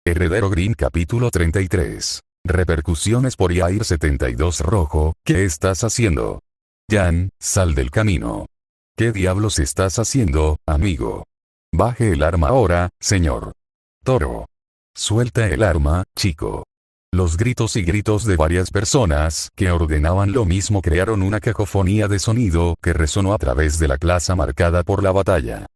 Heredero Green capítulo 33. Repercusiones por Yair 72 Rojo, ¿qué estás haciendo? Jan, sal del camino. ¿Qué diablos estás haciendo, amigo? Baje el arma ahora, señor. Toro. Suelta el arma, chico. Los gritos y gritos de varias personas que ordenaban lo mismo crearon una cacofonía de sonido que resonó a través de la plaza marcada por la batalla.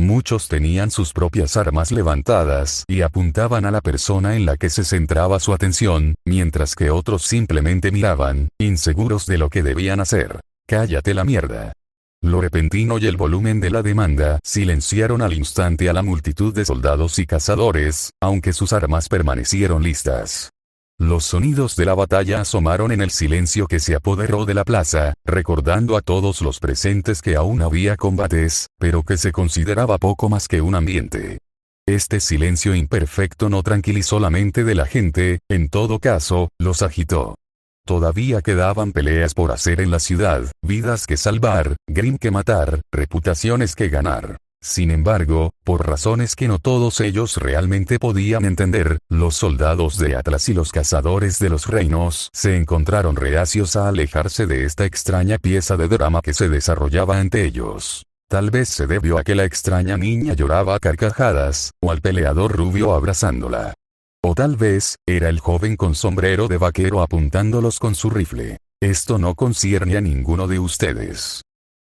Muchos tenían sus propias armas levantadas y apuntaban a la persona en la que se centraba su atención, mientras que otros simplemente miraban, inseguros de lo que debían hacer. ¡Cállate la mierda! Lo repentino y el volumen de la demanda silenciaron al instante a la multitud de soldados y cazadores, aunque sus armas permanecieron listas. Los sonidos de la batalla asomaron en el silencio que se apoderó de la plaza, recordando a todos los presentes que aún había combates, pero que se consideraba poco más que un ambiente. Este silencio imperfecto no tranquilizó la mente de la gente, en todo caso, los agitó. Todavía quedaban peleas por hacer en la ciudad, vidas que salvar, Grimm que matar, reputaciones que ganar. Sin embargo, por razones que no todos ellos realmente podían entender, los soldados de Atlas y los cazadores de los reinos se encontraron reacios a alejarse de esta extraña pieza de drama que se desarrollaba ante ellos. Tal vez se debió a que la extraña niña lloraba a carcajadas, o al peleador rubio abrazándola. O tal vez, era el joven con sombrero de vaquero apuntándolos con su rifle. Esto no concierne a ninguno de ustedes.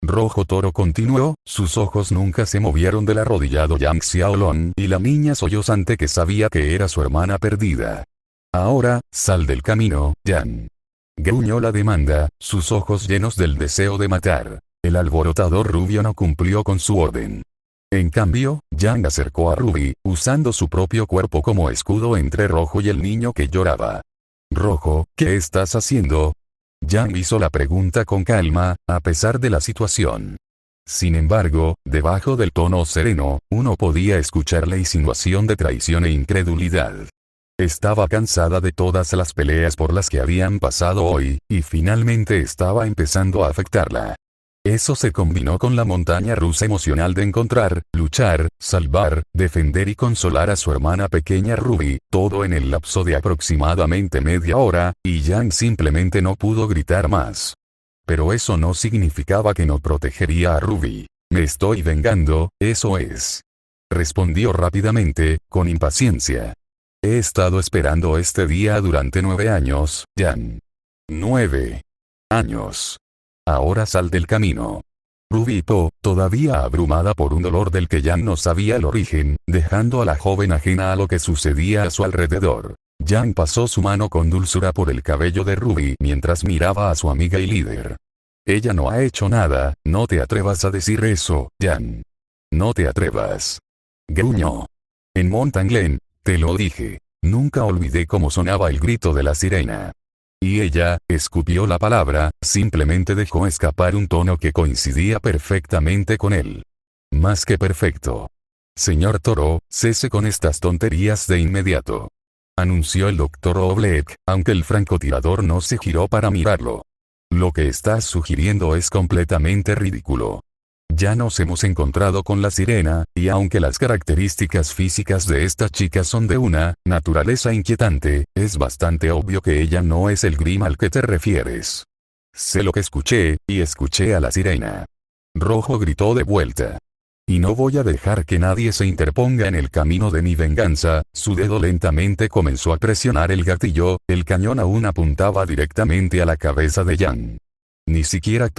Rojo Toro continuó, sus ojos nunca se movieron del arrodillado Yang Xiaolong y la niña sollozante que sabía que era su hermana perdida. Ahora, sal del camino, Yan. Gruñó la demanda, sus ojos llenos del deseo de matar. El alborotador rubio no cumplió con su orden. En cambio, Yang acercó a Ruby, usando su propio cuerpo como escudo entre Rojo y el niño que lloraba. Rojo, ¿qué estás haciendo? Yang hizo la pregunta con calma, a pesar de la situación. Sin embargo, debajo del tono sereno, uno podía escuchar la insinuación de traición e incredulidad. Estaba cansada de todas las peleas por las que habían pasado hoy, y finalmente estaba empezando a afectarla. Eso se combinó con la montaña rusa emocional de encontrar, luchar, salvar, defender y consolar a su hermana pequeña Ruby, todo en el lapso de aproximadamente media hora, y Yang simplemente no pudo gritar más. Pero eso no significaba que no protegería a Ruby. Me estoy vengando, eso es. Respondió rápidamente, con impaciencia. He estado esperando este día durante 9 años, Yang. 9 años. Ahora sal del camino. Ruby hipó, todavía abrumada por un dolor del que Yang no sabía el origen, dejando a la joven ajena a lo que sucedía a su alrededor. Yang pasó su mano con dulzura por el cabello de Ruby mientras miraba a su amiga y líder. Ella no ha hecho nada, no te atrevas a decir eso, Yang. No te atrevas. Gruñó. En Mountain Glen, te lo dije. Nunca olvidé cómo sonaba el grito de la sirena. Y ella, escupió la palabra, simplemente dejó escapar un tono que coincidía perfectamente con él. Más que perfecto. Señor Toro, cese con estas tonterías de inmediato. Anunció el Dr. Oblek, aunque el francotirador no se giró para mirarlo. Lo que estás sugiriendo es completamente ridículo. Ya nos hemos encontrado con la sirena, y aunque las características físicas de esta chica son de una naturaleza inquietante, es bastante obvio que ella no es el Grimm al que te refieres. Sé lo que escuché, y escuché a la sirena. Rojo gritó de vuelta. Y no voy a dejar que nadie se interponga en el camino de mi venganza. Su dedo lentamente comenzó a presionar el gatillo, el cañón aún apuntaba directamente a la cabeza de Yang. Ni siquiera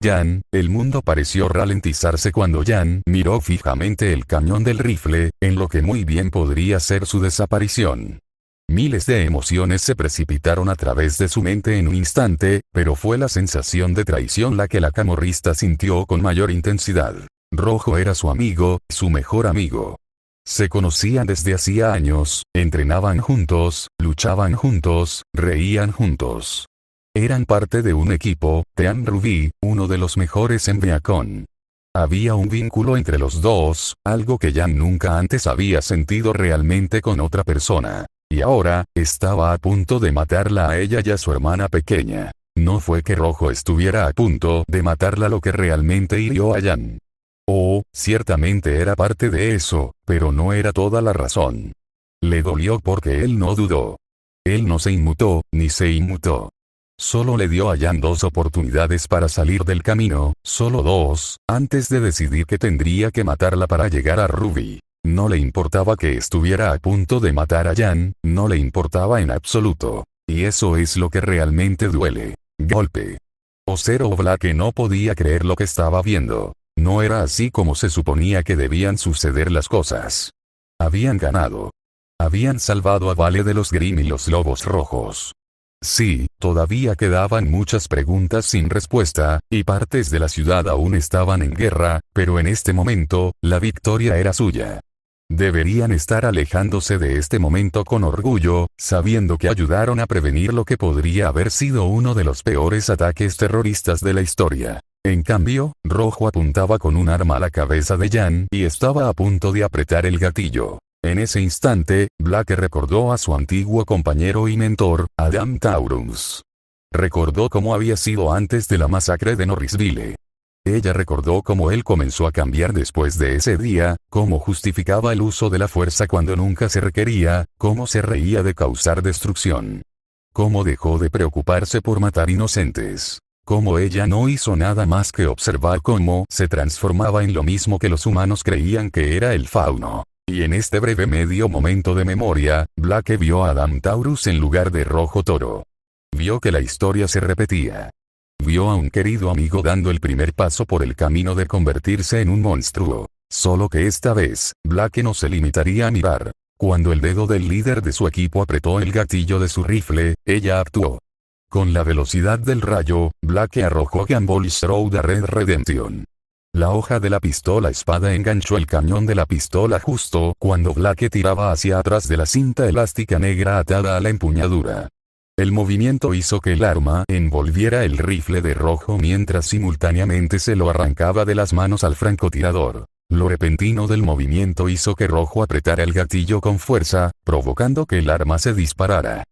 Yan, el mundo pareció ralentizarse cuando Yan miró fijamente el cañón del rifle, en lo que muy bien podría ser su desaparición. Miles de emociones se precipitaron a través de su mente en un instante, pero fue la sensación de traición la que la camorrista sintió con mayor intensidad. Rojo era su amigo, su mejor amigo. Se conocían desde hacía años, entrenaban juntos, luchaban juntos, reían juntos. Eran parte de un equipo, Team Ruby, uno de los mejores en Beacon. Había un vínculo entre los dos, algo que Yang nunca antes había sentido realmente con otra persona. Y ahora, estaba a punto de matarla a ella y a su hermana pequeña. No fue que Rojo estuviera a punto de matarla lo que realmente hirió a Yang. Oh, ciertamente era parte de eso, pero no era toda la razón. Le dolió porque él no dudó. Él no se inmutó, ni se inmutó. Solo le dio a Jan 2 oportunidades para salir del camino, solo 2, antes de decidir que tendría que matarla para llegar a Ruby. No le importaba que estuviera a punto de matar a Jan, no le importaba en absoluto. Y eso es lo que realmente duele. Golpe. Zero o Blake no podía creer lo que estaba viendo. No era así como se suponía que debían suceder las cosas. Habían ganado. Habían salvado a Vale de los Grimm y los Lobos Rojos. Sí, todavía quedaban muchas preguntas sin respuesta, y partes de la ciudad aún estaban en guerra, pero en este momento, la victoria era suya. Deberían estar alejándose de este momento con orgullo, sabiendo que ayudaron a prevenir lo que podría haber sido uno de los peores ataques terroristas de la historia. En cambio, Rojo apuntaba con un arma a la cabeza de Jan y estaba a punto de apretar el gatillo. En ese instante, Blake recordó a su antiguo compañero y mentor, Adam Taurus. Recordó cómo había sido antes de la masacre de Norrisville. Ella recordó cómo él comenzó a cambiar después de ese día, cómo justificaba el uso de la fuerza cuando nunca se requería, cómo se reía de causar destrucción. Cómo dejó de preocuparse por matar inocentes. Cómo ella no hizo nada más que observar cómo se transformaba en lo mismo que los humanos creían que era el fauno. Y en este breve medio momento de memoria, Blake vio a Adam Taurus en lugar de Rojo Toro. Vio que la historia se repetía. Vio a un querido amigo dando el primer paso por el camino de convertirse en un monstruo. Solo que esta vez, Blake no se limitaría a mirar. Cuando el dedo del líder de su equipo apretó el gatillo de su rifle, ella actuó. Con la velocidad del rayo, Blake arrojó Gambolish Road a Red Redemption. La hoja de la pistola espada enganchó el cañón de la pistola justo cuando Blake tiraba hacia atrás de la cinta elástica negra atada a la empuñadura. El movimiento hizo que el arma envolviera el rifle de Rojo mientras simultáneamente se lo arrancaba de las manos al francotirador. Lo repentino del movimiento hizo que Rojo apretara el gatillo con fuerza, provocando que el arma se disparara.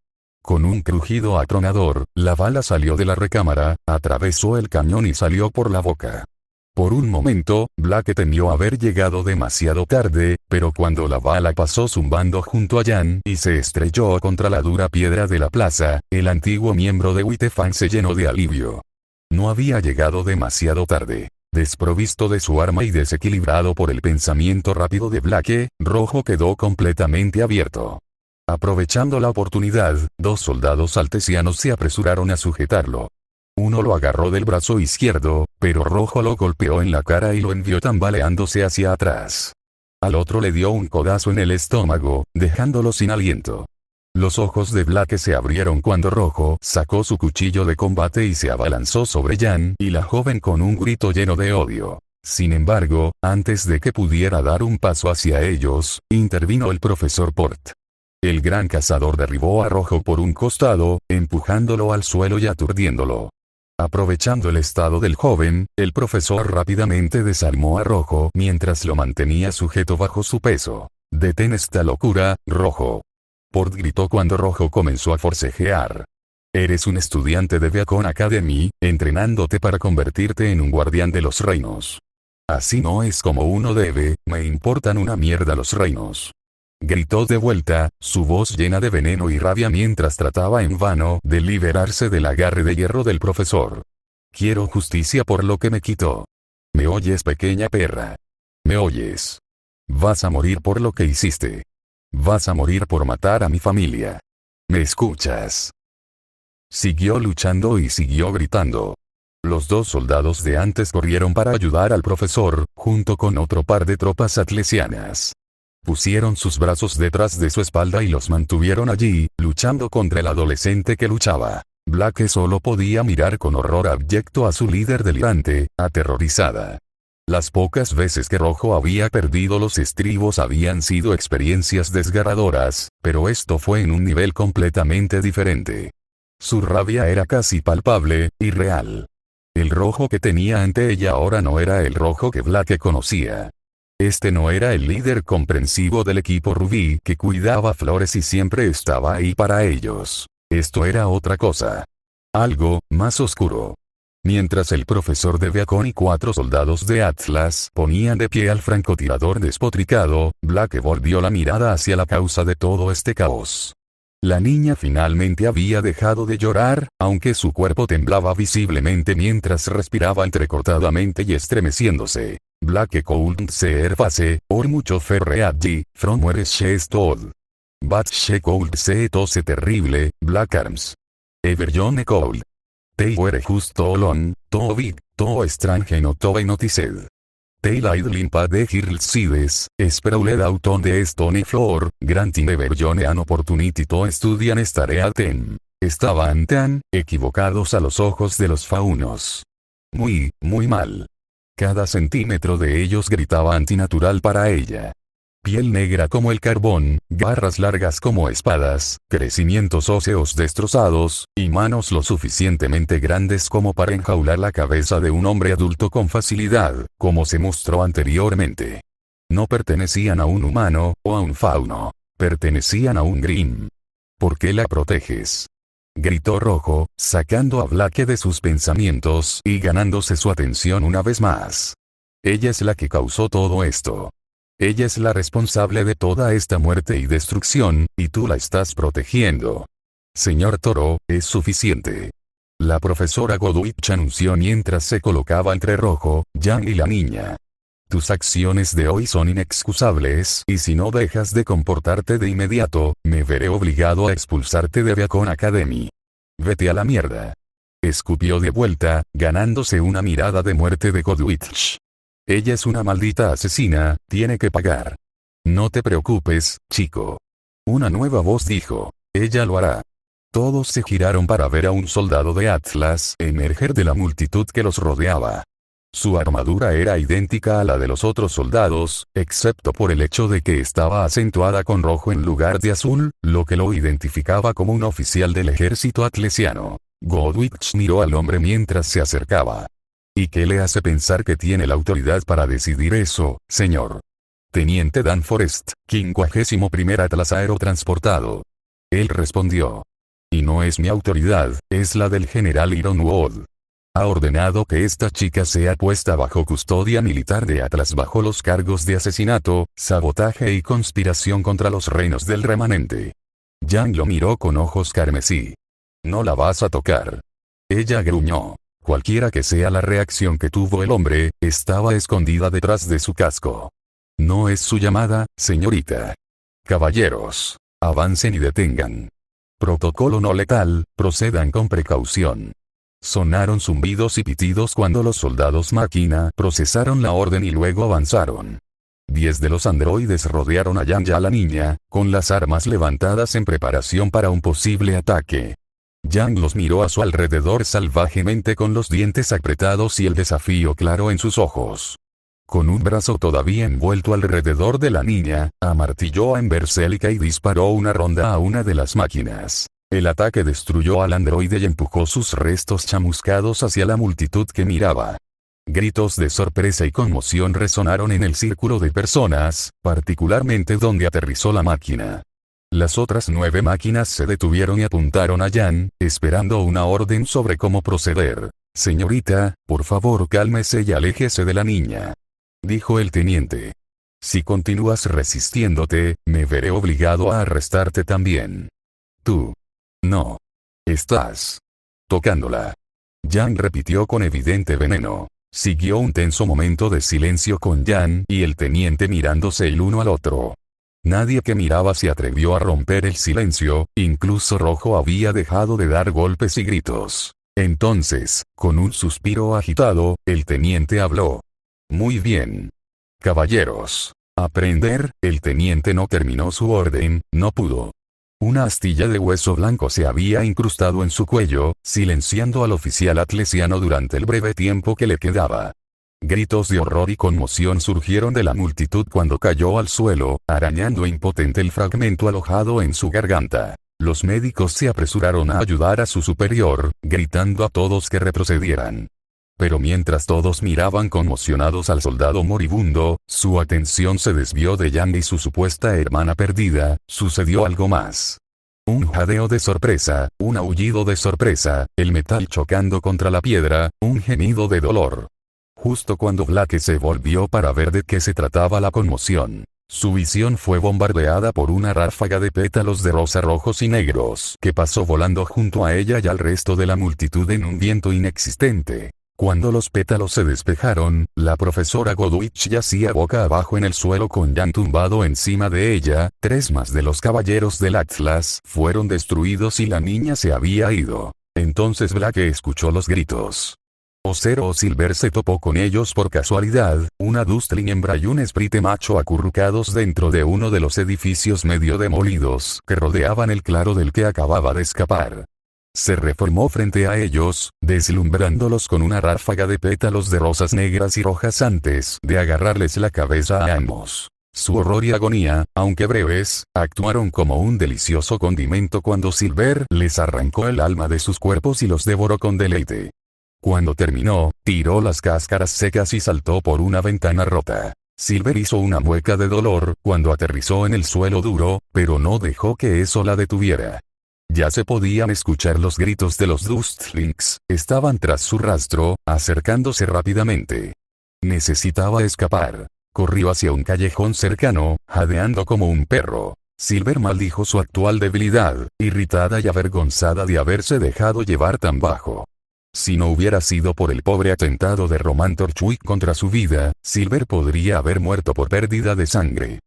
Con un crujido atronador, la bala salió de la recámara, atravesó el cañón y salió por la boca. Por un momento, Blake temió haber llegado demasiado tarde, pero cuando la bala pasó zumbando junto a Jan y se estrelló contra la dura piedra de la plaza, el antiguo miembro de Whitefang se llenó de alivio. No había llegado demasiado tarde. Desprovisto de su arma y desequilibrado por el pensamiento rápido de Blake, Rojo quedó completamente abierto. Aprovechando la oportunidad, 2 soldados altesianos se apresuraron a sujetarlo. Uno lo agarró del brazo izquierdo, pero Rojo lo golpeó en la cara y lo envió tambaleándose hacia atrás. Al otro le dio un codazo en el estómago, dejándolo sin aliento. Los ojos de Blake se abrieron cuando Rojo sacó su cuchillo de combate y se abalanzó sobre Jan y la joven con un grito lleno de odio. Sin embargo, antes de que pudiera dar un paso hacia ellos, intervino el profesor Port. El gran cazador derribó a Rojo por un costado, empujándolo al suelo y aturdiéndolo. Aprovechando el estado del joven, el profesor rápidamente desarmó a Rojo mientras lo mantenía sujeto bajo su peso. «Detén esta locura, Rojo». Port gritó cuando Rojo comenzó a forcejear. «Eres un estudiante de Beacon Academy, entrenándote para convertirte en un guardián de los reinos. Así no es como uno debe, me importan una mierda los reinos». Gritó de vuelta, su voz llena de veneno y rabia mientras trataba en vano de liberarse del agarre de hierro del profesor. «Quiero justicia por lo que me quitó. ¿Me oyes, pequeña perra? ¿Me oyes? Vas a morir por lo que hiciste. Vas a morir por matar a mi familia. ¿Me escuchas?» Siguió luchando y siguió gritando. Los 2 soldados de antes corrieron para ayudar al profesor, junto con otro par de tropas atlesianas. Pusieron sus brazos detrás de su espalda y los mantuvieron allí, luchando contra el adolescente que luchaba. Blake solo podía mirar con horror abyecto a su líder delirante, aterrorizada. Las pocas veces que Rojo había perdido los estribos habían sido experiencias desgarradoras, pero esto fue en un nivel completamente diferente. Su rabia era casi palpable, y real. El Rojo que tenía ante ella ahora no era el Rojo que Blake conocía. Este no era el líder comprensivo del equipo Rubí que cuidaba flores y siempre estaba ahí para ellos. Esto era otra cosa. Algo más oscuro. Mientras el profesor de Beacon y 4 soldados de Atlas ponían de pie al francotirador despotricado, Blake volvió la mirada hacia la causa de todo este caos. La niña finalmente había dejado de llorar, aunque su cuerpo temblaba visiblemente mientras respiraba entrecortadamente y estremeciéndose. Blake couldn't ser face, or mucho ferreaggi, from where she stood. But she could see it was terrible, Black Arms. Ever John cold. They were just too long, too big, too strange not to be noticed. They lied limpad the hillsides, sprawled out on the stone floor, granting ever John an opportunity to study and stare at them. Estaban tan equivocados a los ojos de los faunos. Muy, muy mal. Cada centímetro de ellos gritaba antinatural para ella. Piel negra como el carbón, garras largas como espadas, crecimientos óseos destrozados, y manos lo suficientemente grandes como para enjaular la cabeza de un hombre adulto con facilidad, como se mostró anteriormente. No pertenecían a un humano, o a un fauno. Pertenecían a un Grimm. ¿Por qué la proteges?, gritó Rojo, sacando a Blake de sus pensamientos y ganándose su atención una vez más. Ella es la que causó todo esto. Ella es la responsable de toda esta muerte y destrucción, y tú la estás protegiendo. Señor Toro, es suficiente. La profesora Godwich anunció mientras se colocaba entre Rojo, Jan y la niña. Tus acciones de hoy son inexcusables, y si no dejas de comportarte de inmediato, me veré obligado a expulsarte de Beacon Academy. Vete a la mierda. Escupió de vuelta, ganándose una mirada de muerte de Godwich. Ella es una maldita asesina, tiene que pagar. No te preocupes, chico. Una nueva voz dijo. Ella lo hará. Todos se giraron para ver a un soldado de Atlas emerger de la multitud que los rodeaba. Su armadura era idéntica a la de los otros soldados, excepto por el hecho de que estaba acentuada con rojo en lugar de azul, lo que lo identificaba como un oficial del ejército atlesiano. Godwich miró al hombre mientras se acercaba. ¿Y qué le hace pensar que tiene la autoridad para decidir eso, señor? Teniente Dan Forrest, 51º Atlas aerotransportado. Él respondió. Y no es mi autoridad, es la del general Ironwood. Ha ordenado que esta chica sea puesta bajo custodia militar de Atlas bajo los cargos de asesinato, sabotaje y conspiración contra los reinos del remanente. Jan lo miró con ojos carmesí. No la vas a tocar. Ella gruñó. Cualquiera que sea la reacción que tuvo el hombre, estaba escondida detrás de su casco. No es su llamada, señorita. Caballeros, avancen y detengan. Protocolo no letal, procedan con precaución. Sonaron zumbidos y pitidos cuando los soldados máquina procesaron la orden y luego avanzaron. 10 de los androides rodearon a Jan y a la niña, con las armas levantadas en preparación para un posible ataque. Jan los miró a su alrededor salvajemente con los dientes apretados y el desafío claro en sus ojos. Con un brazo todavía envuelto alrededor de la niña, amartilló a Emberselica y disparó una ronda a una de las máquinas. El ataque destruyó al androide y empujó sus restos chamuscados hacia la multitud que miraba. Gritos de sorpresa y conmoción resonaron en el círculo de personas, particularmente donde aterrizó la máquina. Las otras 9 máquinas se detuvieron y apuntaron a Jan, esperando una orden sobre cómo proceder. Señorita, por favor cálmese y aléjese de la niña. Dijo el teniente. Si continúas resistiéndote, me veré obligado a arrestarte también. Tú. No. Estás tocándola. Jan repitió con evidente veneno. Siguió un tenso momento de silencio con Jan y el teniente mirándose el uno al otro. Nadie que miraba se atrevió a romper el silencio, incluso Rojo había dejado de dar golpes y gritos. Entonces, con un suspiro agitado, el teniente habló. Muy bien. Caballeros. Aprender, el teniente no terminó su orden, no pudo. Una astilla de hueso blanco se había incrustado en su cuello, silenciando al oficial atlesiano durante el breve tiempo que le quedaba. Gritos de horror y conmoción surgieron de la multitud cuando cayó al suelo, arañando impotente el fragmento alojado en su garganta. Los médicos se apresuraron a ayudar a su superior, gritando a todos que retrocedieran. Pero mientras todos miraban conmocionados al soldado moribundo, su atención se desvió de Jan y su supuesta hermana perdida. Sucedió algo más. Un jadeo de sorpresa, un aullido de sorpresa, el metal chocando contra la piedra, un gemido de dolor. Justo cuando Blake se volvió para ver de qué se trataba la conmoción, su visión fue bombardeada por una ráfaga de pétalos de rosa rojos y negros que pasó volando junto a ella y al resto de la multitud en un viento inexistente. Cuando los pétalos se despejaron, la profesora Godwich yacía boca abajo en el suelo con Jan tumbado encima de ella. 3 más de los caballeros del Atlas fueron destruidos y la niña se había ido. Entonces Blake escuchó los gritos. Ocero o Silver se topó con ellos por casualidad, una Dustling hembra y un Sprite macho acurrucados dentro de uno de los edificios medio demolidos que rodeaban el claro del que acababa de escapar. Se reformó frente a ellos, deslumbrándolos con una ráfaga de pétalos de rosas negras y rojas antes de agarrarles la cabeza a ambos. Su horror y agonía, aunque breves, actuaron como un delicioso condimento cuando Silver les arrancó el alma de sus cuerpos y los devoró con deleite. Cuando terminó, tiró las cáscaras secas y saltó por una ventana rota. Silver hizo una mueca de dolor cuando aterrizó en el suelo duro, pero no dejó que eso la detuviera. Ya se podían escuchar los gritos de los Dustlings, estaban tras su rastro, acercándose rápidamente. Necesitaba escapar. Corrió hacia un callejón cercano, jadeando como un perro. Silver maldijo su actual debilidad, irritada y avergonzada de haberse dejado llevar tan bajo. Si no hubiera sido por el pobre atentado de Roman Torchwick contra su vida, Silver podría haber muerto por pérdida de sangre.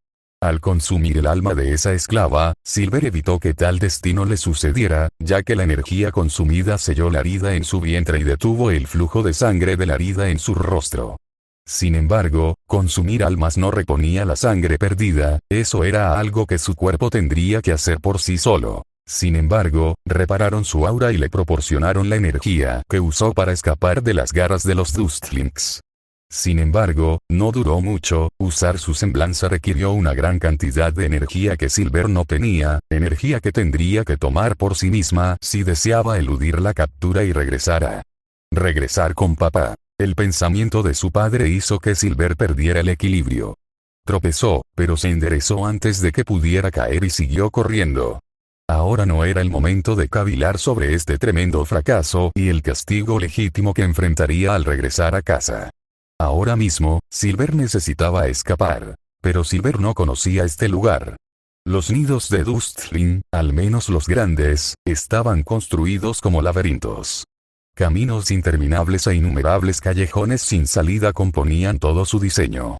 Al consumir el alma de esa esclava, Silver evitó que tal destino le sucediera, ya que la energía consumida selló la herida en su vientre y detuvo el flujo de sangre de la herida en su rostro. Sin embargo, consumir almas no reponía la sangre perdida, eso era algo que su cuerpo tendría que hacer por sí solo. Sin embargo, repararon su aura y le proporcionaron la energía que usó para escapar de las garras de los Dustlings. Sin embargo, no duró mucho, usar su semblanza requirió una gran cantidad de energía que Silver no tenía, energía que tendría que tomar por sí misma si deseaba eludir la captura y regresar con papá. El pensamiento de su padre hizo que Silver perdiera el equilibrio. Tropezó, pero se enderezó antes de que pudiera caer y siguió corriendo. Ahora no era el momento de cavilar sobre este tremendo fracaso y el castigo legítimo que enfrentaría al regresar a casa. Ahora mismo, Silver necesitaba escapar. Pero Silver no conocía este lugar. Los nidos de Dustling, al menos los grandes, estaban construidos como laberintos. Caminos interminables e innumerables callejones sin salida componían todo su diseño.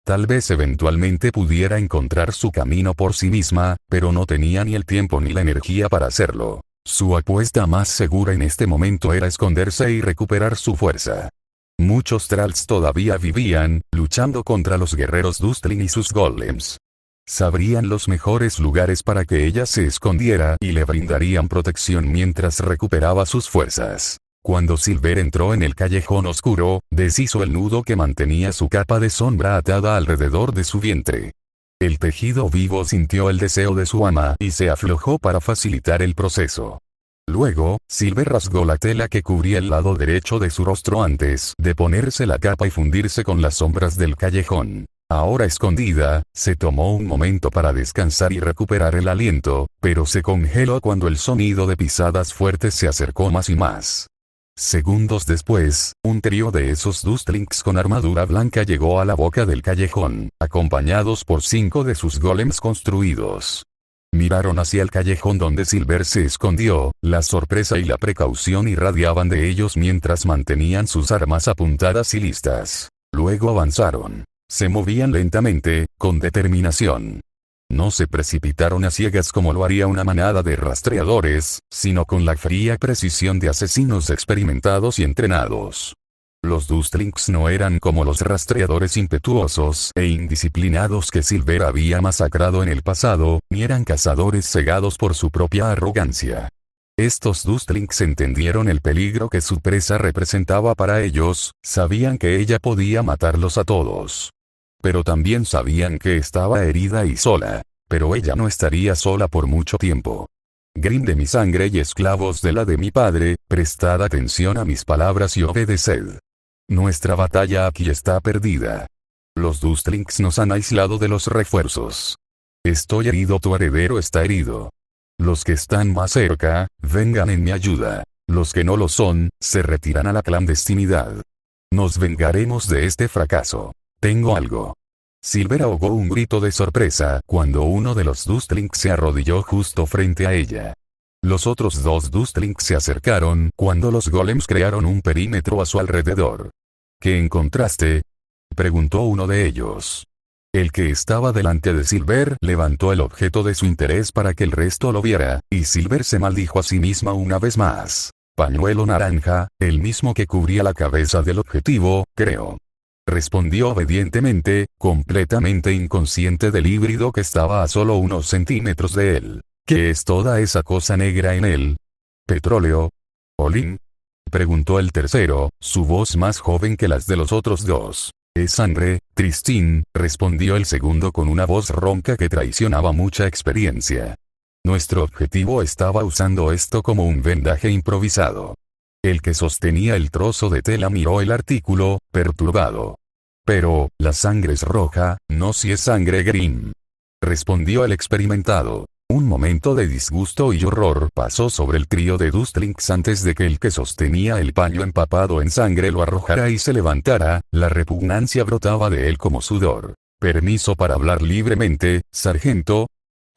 Tal vez eventualmente pudiera encontrar su camino por sí misma, pero no tenía ni el tiempo ni la energía para hacerlo. Su apuesta más segura en este momento era esconderse y recuperar su fuerza. Muchos Thralls todavía vivían, luchando contra los guerreros Dustling y sus golems. Sabrían los mejores lugares para que ella se escondiera y le brindarían protección mientras recuperaba sus fuerzas. Cuando Silver entró en el callejón oscuro, deshizo el nudo que mantenía su capa de sombra atada alrededor de su vientre. El tejido vivo sintió el deseo de su ama y se aflojó para facilitar el proceso. Luego, Silver rasgó la tela que cubría el lado derecho de su rostro antes de ponerse la capa y fundirse con las sombras del callejón. Ahora escondida, se tomó un momento para descansar y recuperar el aliento, pero se congeló cuando el sonido de pisadas fuertes se acercó más y más. Segundos después, un trío de esos Dustlings con armadura blanca llegó a la boca del callejón, acompañados por 5 de sus golems construidos. Miraron hacia el callejón donde Silver se escondió, la sorpresa y la precaución irradiaban de ellos mientras mantenían sus armas apuntadas y listas. Luego avanzaron. Se movían lentamente, con determinación. No se precipitaron a ciegas como lo haría una manada de rastreadores, sino con la fría precisión de asesinos experimentados y entrenados. Los Dustlings no eran como los rastreadores impetuosos e indisciplinados que Silver había masacrado en el pasado, ni eran cazadores cegados por su propia arrogancia. Estos Dustlings entendieron el peligro que su presa representaba para ellos, sabían que ella podía matarlos a todos. Pero también sabían que estaba herida y sola. Pero ella no estaría sola por mucho tiempo. Grimm de mi sangre y esclavos de la de mi padre, prestad atención a mis palabras y obedeced. Nuestra batalla aquí está perdida. Los Dustlings nos han aislado de los refuerzos. Estoy herido, tu heredero está herido. Los que están más cerca, vengan en mi ayuda. Los que no lo son, se retiran a la clandestinidad. Nos vengaremos de este fracaso. Tengo algo. Silver ahogó un grito de sorpresa cuando uno de los Dustlings se arrodilló justo frente a ella. Los otros dos Dustlings se acercaron cuando los golems crearon un perímetro a su alrededor. ¿Qué encontraste?, preguntó uno de ellos. El que estaba delante de Silver levantó el objeto de su interés para que el resto lo viera, y Silver se maldijo a sí misma una vez más. Pañuelo naranja, el mismo que cubría la cabeza del objetivo, creo. Respondió obedientemente, completamente inconsciente del híbrido que estaba a solo unos centímetros de él. ¿Qué es toda esa cosa negra en él? ¿Petróleo? ¿Olín?, preguntó el tercero, su voz más joven que las de los otros dos. Es sangre, Tristín, respondió el segundo con una voz ronca que traicionaba mucha experiencia. Nuestro objetivo estaba usando esto como un vendaje improvisado. El que sostenía el trozo de tela miró el artículo, perturbado. Pero, la sangre es roja, no si es sangre Grimm, respondió el experimentado. Un momento de disgusto y horror pasó sobre el trío de Dustlings antes de que el que sostenía el paño empapado en sangre lo arrojara y se levantara. La repugnancia brotaba de él como sudor. ¿Permiso para hablar libremente, sargento?,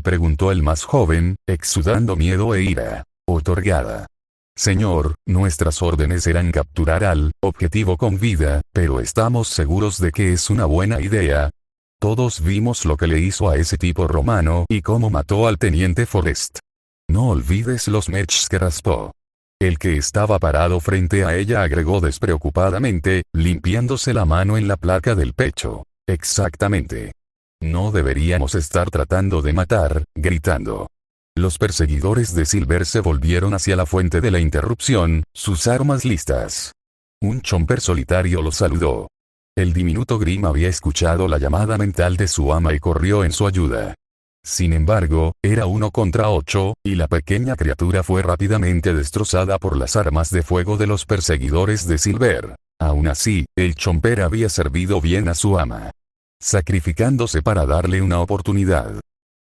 preguntó el más joven, exudando miedo e ira. Otorgada. Señor, nuestras órdenes eran capturar al objetivo con vida, pero estamos seguros de que es una buena idea. Todos vimos lo que le hizo a ese tipo romano y cómo mató al teniente Forrest. No olvides los mechs que raspó. El que estaba parado frente a ella agregó despreocupadamente, limpiándose la mano en la placa del pecho. Exactamente. No deberíamos estar tratando de matar, gritando. Los perseguidores de Silver se volvieron hacia la fuente de la interrupción, sus armas listas. Un chomper solitario los saludó. El diminuto Grimm había escuchado la llamada mental de su ama y corrió en su ayuda. Sin embargo, era 1 contra 8, y la pequeña criatura fue rápidamente destrozada por las armas de fuego de los perseguidores de Silver. Aún así, el chomper había servido bien a su ama, sacrificándose para darle una oportunidad.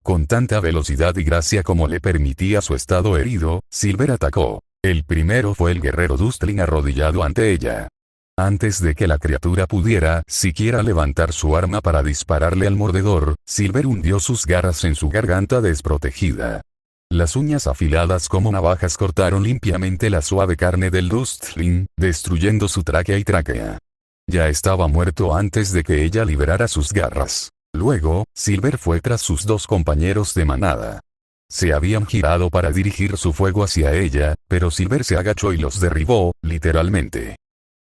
Con tanta velocidad y gracia como le permitía su estado herido, Silver atacó. El primero fue el guerrero Dustling arrodillado ante ella. Antes de que la criatura pudiera siquiera levantar su arma para dispararle al mordedor, Silver hundió sus garras en su garganta desprotegida. Las uñas afiladas como navajas cortaron limpiamente la suave carne del Dustling, destruyendo su tráquea y tráquea. Ya estaba muerto antes de que ella liberara sus garras. Luego, Silver fue tras sus dos compañeros de manada. Se habían girado para dirigir su fuego hacia ella, pero Silver se agachó y los derribó, literalmente.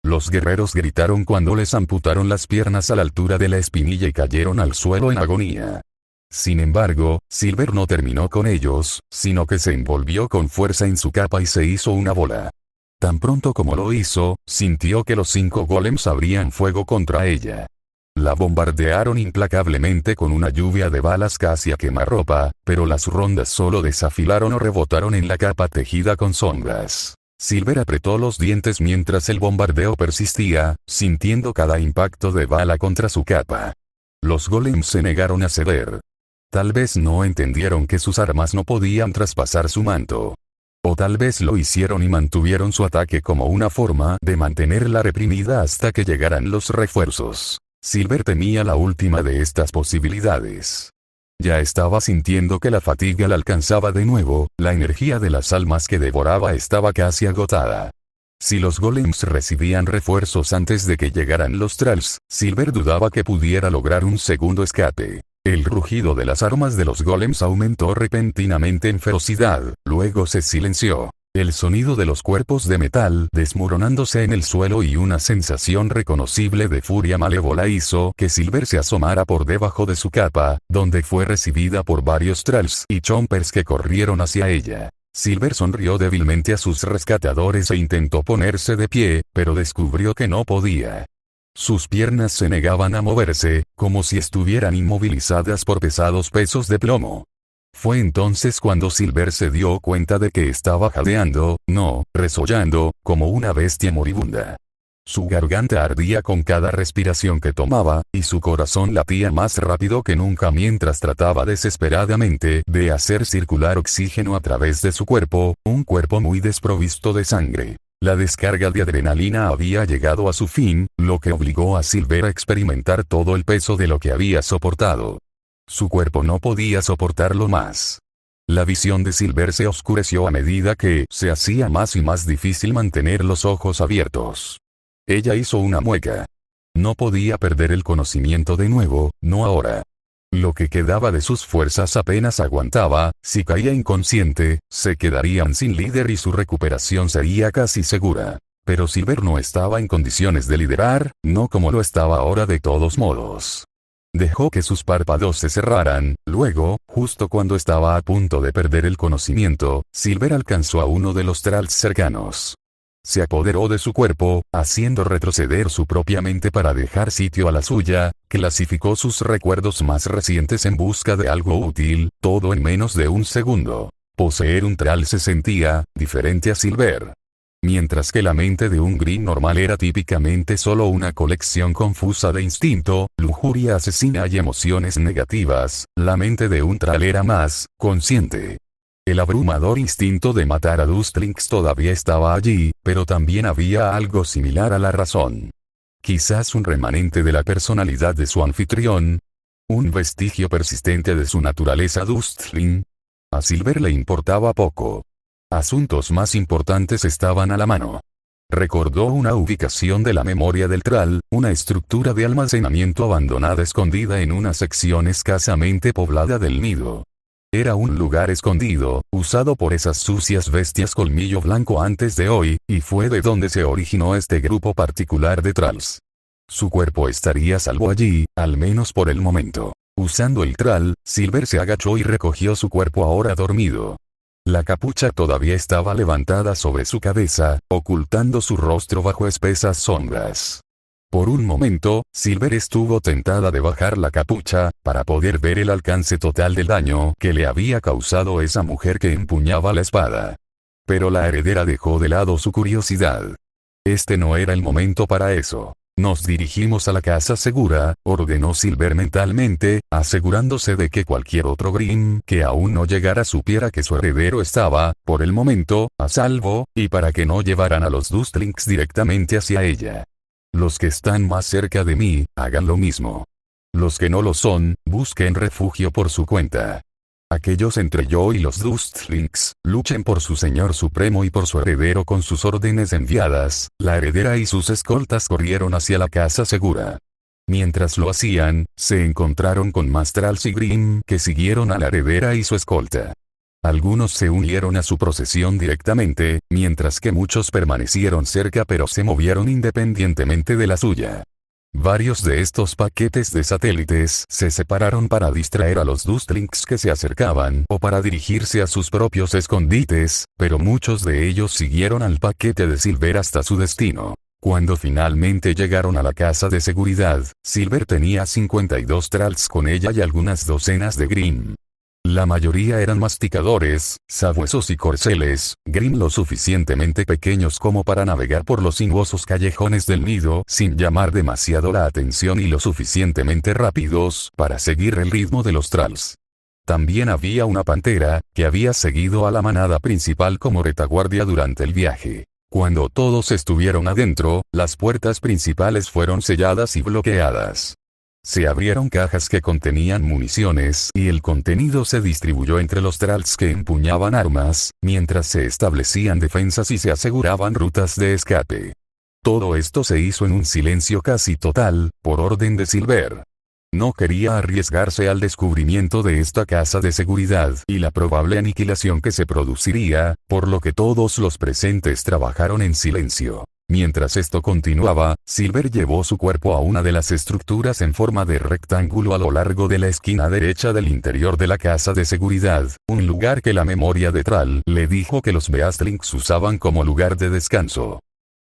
Los guerreros gritaron cuando les amputaron las piernas a la altura de la espinilla y cayeron al suelo en agonía. Sin embargo, Silver no terminó con ellos, sino que se envolvió con fuerza en su capa y se hizo una bola. Tan pronto como lo hizo, sintió que los 5 golems abrían fuego contra ella. La bombardearon implacablemente con una lluvia de balas casi a quemarropa, pero las rondas solo desafilaron o rebotaron en la capa tejida con sombras. Silver apretó los dientes mientras el bombardeo persistía, sintiendo cada impacto de bala contra su capa. Los golems se negaron a ceder. Tal vez no entendieron que sus armas no podían traspasar su manto. O tal vez lo hicieron y mantuvieron su ataque como una forma de mantenerla reprimida hasta que llegaran los refuerzos. Silver temía la última de estas posibilidades. Ya estaba sintiendo que la fatiga la alcanzaba de nuevo, la energía de las almas que devoraba estaba casi agotada. Si los golems recibían refuerzos antes de que llegaran los trolls, Silver dudaba que pudiera lograr un segundo escape. El rugido de las armas de los golems aumentó repentinamente en ferocidad, luego se silenció. El sonido de los cuerpos de metal desmoronándose en el suelo y una sensación reconocible de furia malévola hizo que Silver se asomara por debajo de su capa, donde fue recibida por varios trolls y chompers que corrieron hacia ella. Silver sonrió débilmente a sus rescatadores e intentó ponerse de pie, pero descubrió que no podía. Sus piernas se negaban a moverse, como si estuvieran inmovilizadas por pesados pesos de plomo. Fue entonces cuando Silver se dio cuenta de que estaba jadeando, no, resollando, como una bestia moribunda. Su garganta ardía con cada respiración que tomaba, y su corazón latía más rápido que nunca mientras trataba desesperadamente de hacer circular oxígeno a través de su cuerpo, un cuerpo muy desprovisto de sangre. La descarga de adrenalina había llegado a su fin, lo que obligó a Silver a experimentar todo el peso de lo que había soportado. Su cuerpo no podía soportarlo más. La visión de Silver se oscureció a medida que se hacía más y más difícil mantener los ojos abiertos. Ella hizo una mueca. No podía perder el conocimiento de nuevo, no ahora. Lo que quedaba de sus fuerzas apenas aguantaba, si caía inconsciente, se quedarían sin líder y su recuperación sería casi segura. Pero Silver no estaba en condiciones de liderar, no como lo estaba ahora de todos modos. Dejó que sus párpados se cerraran, luego, justo cuando estaba a punto de perder el conocimiento, Silver alcanzó a uno de los Thralls cercanos. Se apoderó de su cuerpo, haciendo retroceder su propia mente para dejar sitio a la suya, clasificó sus recuerdos más recientes en busca de algo útil, todo en menos de un segundo. Poseer un Thrall se sentía diferente a Silver. Mientras que la mente de un Grimm normal era típicamente solo una colección confusa de instinto, lujuria asesina y emociones negativas, la mente de un Thrall era más consciente. El abrumador instinto de matar a Dustlings todavía estaba allí, pero también había algo similar a la razón. Quizás un remanente de la personalidad de su anfitrión. Un vestigio persistente de su naturaleza Dustling. A Silver le importaba poco. Asuntos más importantes estaban a la mano. Recordó una ubicación de la memoria del Thrall, una estructura de almacenamiento abandonada escondida en una sección escasamente poblada del nido. Era un lugar escondido, usado por esas sucias bestias colmillo blanco antes de hoy, y fue de donde se originó este grupo particular de Thralls. Su cuerpo estaría a salvo allí, al menos por el momento. Usando el Thrall, Silver se agachó y recogió su cuerpo ahora dormido. La capucha todavía estaba levantada sobre su cabeza, ocultando su rostro bajo espesas sombras. Por un momento, Silver estuvo tentada de bajar la capucha, para poder ver el alcance total del daño que le había causado esa mujer que empuñaba la espada. Pero la heredera dejó de lado su curiosidad. Este no era el momento para eso. Nos dirigimos a la casa segura, ordenó Silver mentalmente, asegurándose de que cualquier otro Grimm que aún no llegara supiera que su heredero estaba, por el momento, a salvo, y para que no llevaran a los Dustlings directamente hacia ella. Los que están más cerca de mí, hagan lo mismo. Los que no lo son, busquen refugio por su cuenta. Aquellos entre yo y los Dustlings, luchen por su señor supremo y por su heredero con sus órdenes enviadas. La heredera y sus escoltas corrieron hacia la casa segura. Mientras lo hacían, se encontraron con más Thralls y Grimm que siguieron a la heredera y su escolta. Algunos se unieron a su procesión directamente, mientras que muchos permanecieron cerca pero se movieron independientemente de la suya. Varios de estos paquetes de satélites se separaron para distraer a los Dustlings que se acercaban o para dirigirse a sus propios escondites, pero muchos de ellos siguieron al paquete de Silver hasta su destino. Cuando finalmente llegaron a la casa de seguridad, Silver tenía 52 Thralls con ella y algunas docenas de Grimm. La mayoría eran masticadores, sabuesos y corceles, Grimm lo suficientemente pequeños como para navegar por los sinuosos callejones del nido sin llamar demasiado la atención y lo suficientemente rápidos para seguir el ritmo de los Thralls. También había una pantera, que había seguido a la manada principal como retaguardia durante el viaje. Cuando todos estuvieron adentro, las puertas principales fueron selladas y bloqueadas. Se abrieron cajas que contenían municiones y el contenido se distribuyó entre los Thralls que empuñaban armas, mientras se establecían defensas y se aseguraban rutas de escape. Todo esto se hizo en un silencio casi total, por orden de Silver. No quería arriesgarse al descubrimiento de esta casa de seguridad y la probable aniquilación que se produciría, por lo que todos los presentes trabajaron en silencio. Mientras esto continuaba, Silver llevó su cuerpo a una de las estructuras en forma de rectángulo a lo largo de la esquina derecha del interior de la casa de seguridad, un lugar que la memoria de Thrall le dijo que los Beastlings usaban como lugar de descanso.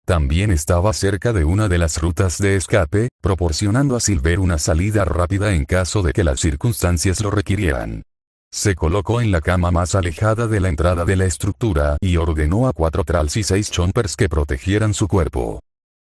También estaba cerca de una de las rutas de escape, proporcionando a Silver una salida rápida en caso de que las circunstancias lo requirieran. Se colocó en la cama más alejada de la entrada de la estructura y ordenó a 4 Thralls y 6 Chompers que protegieran su cuerpo.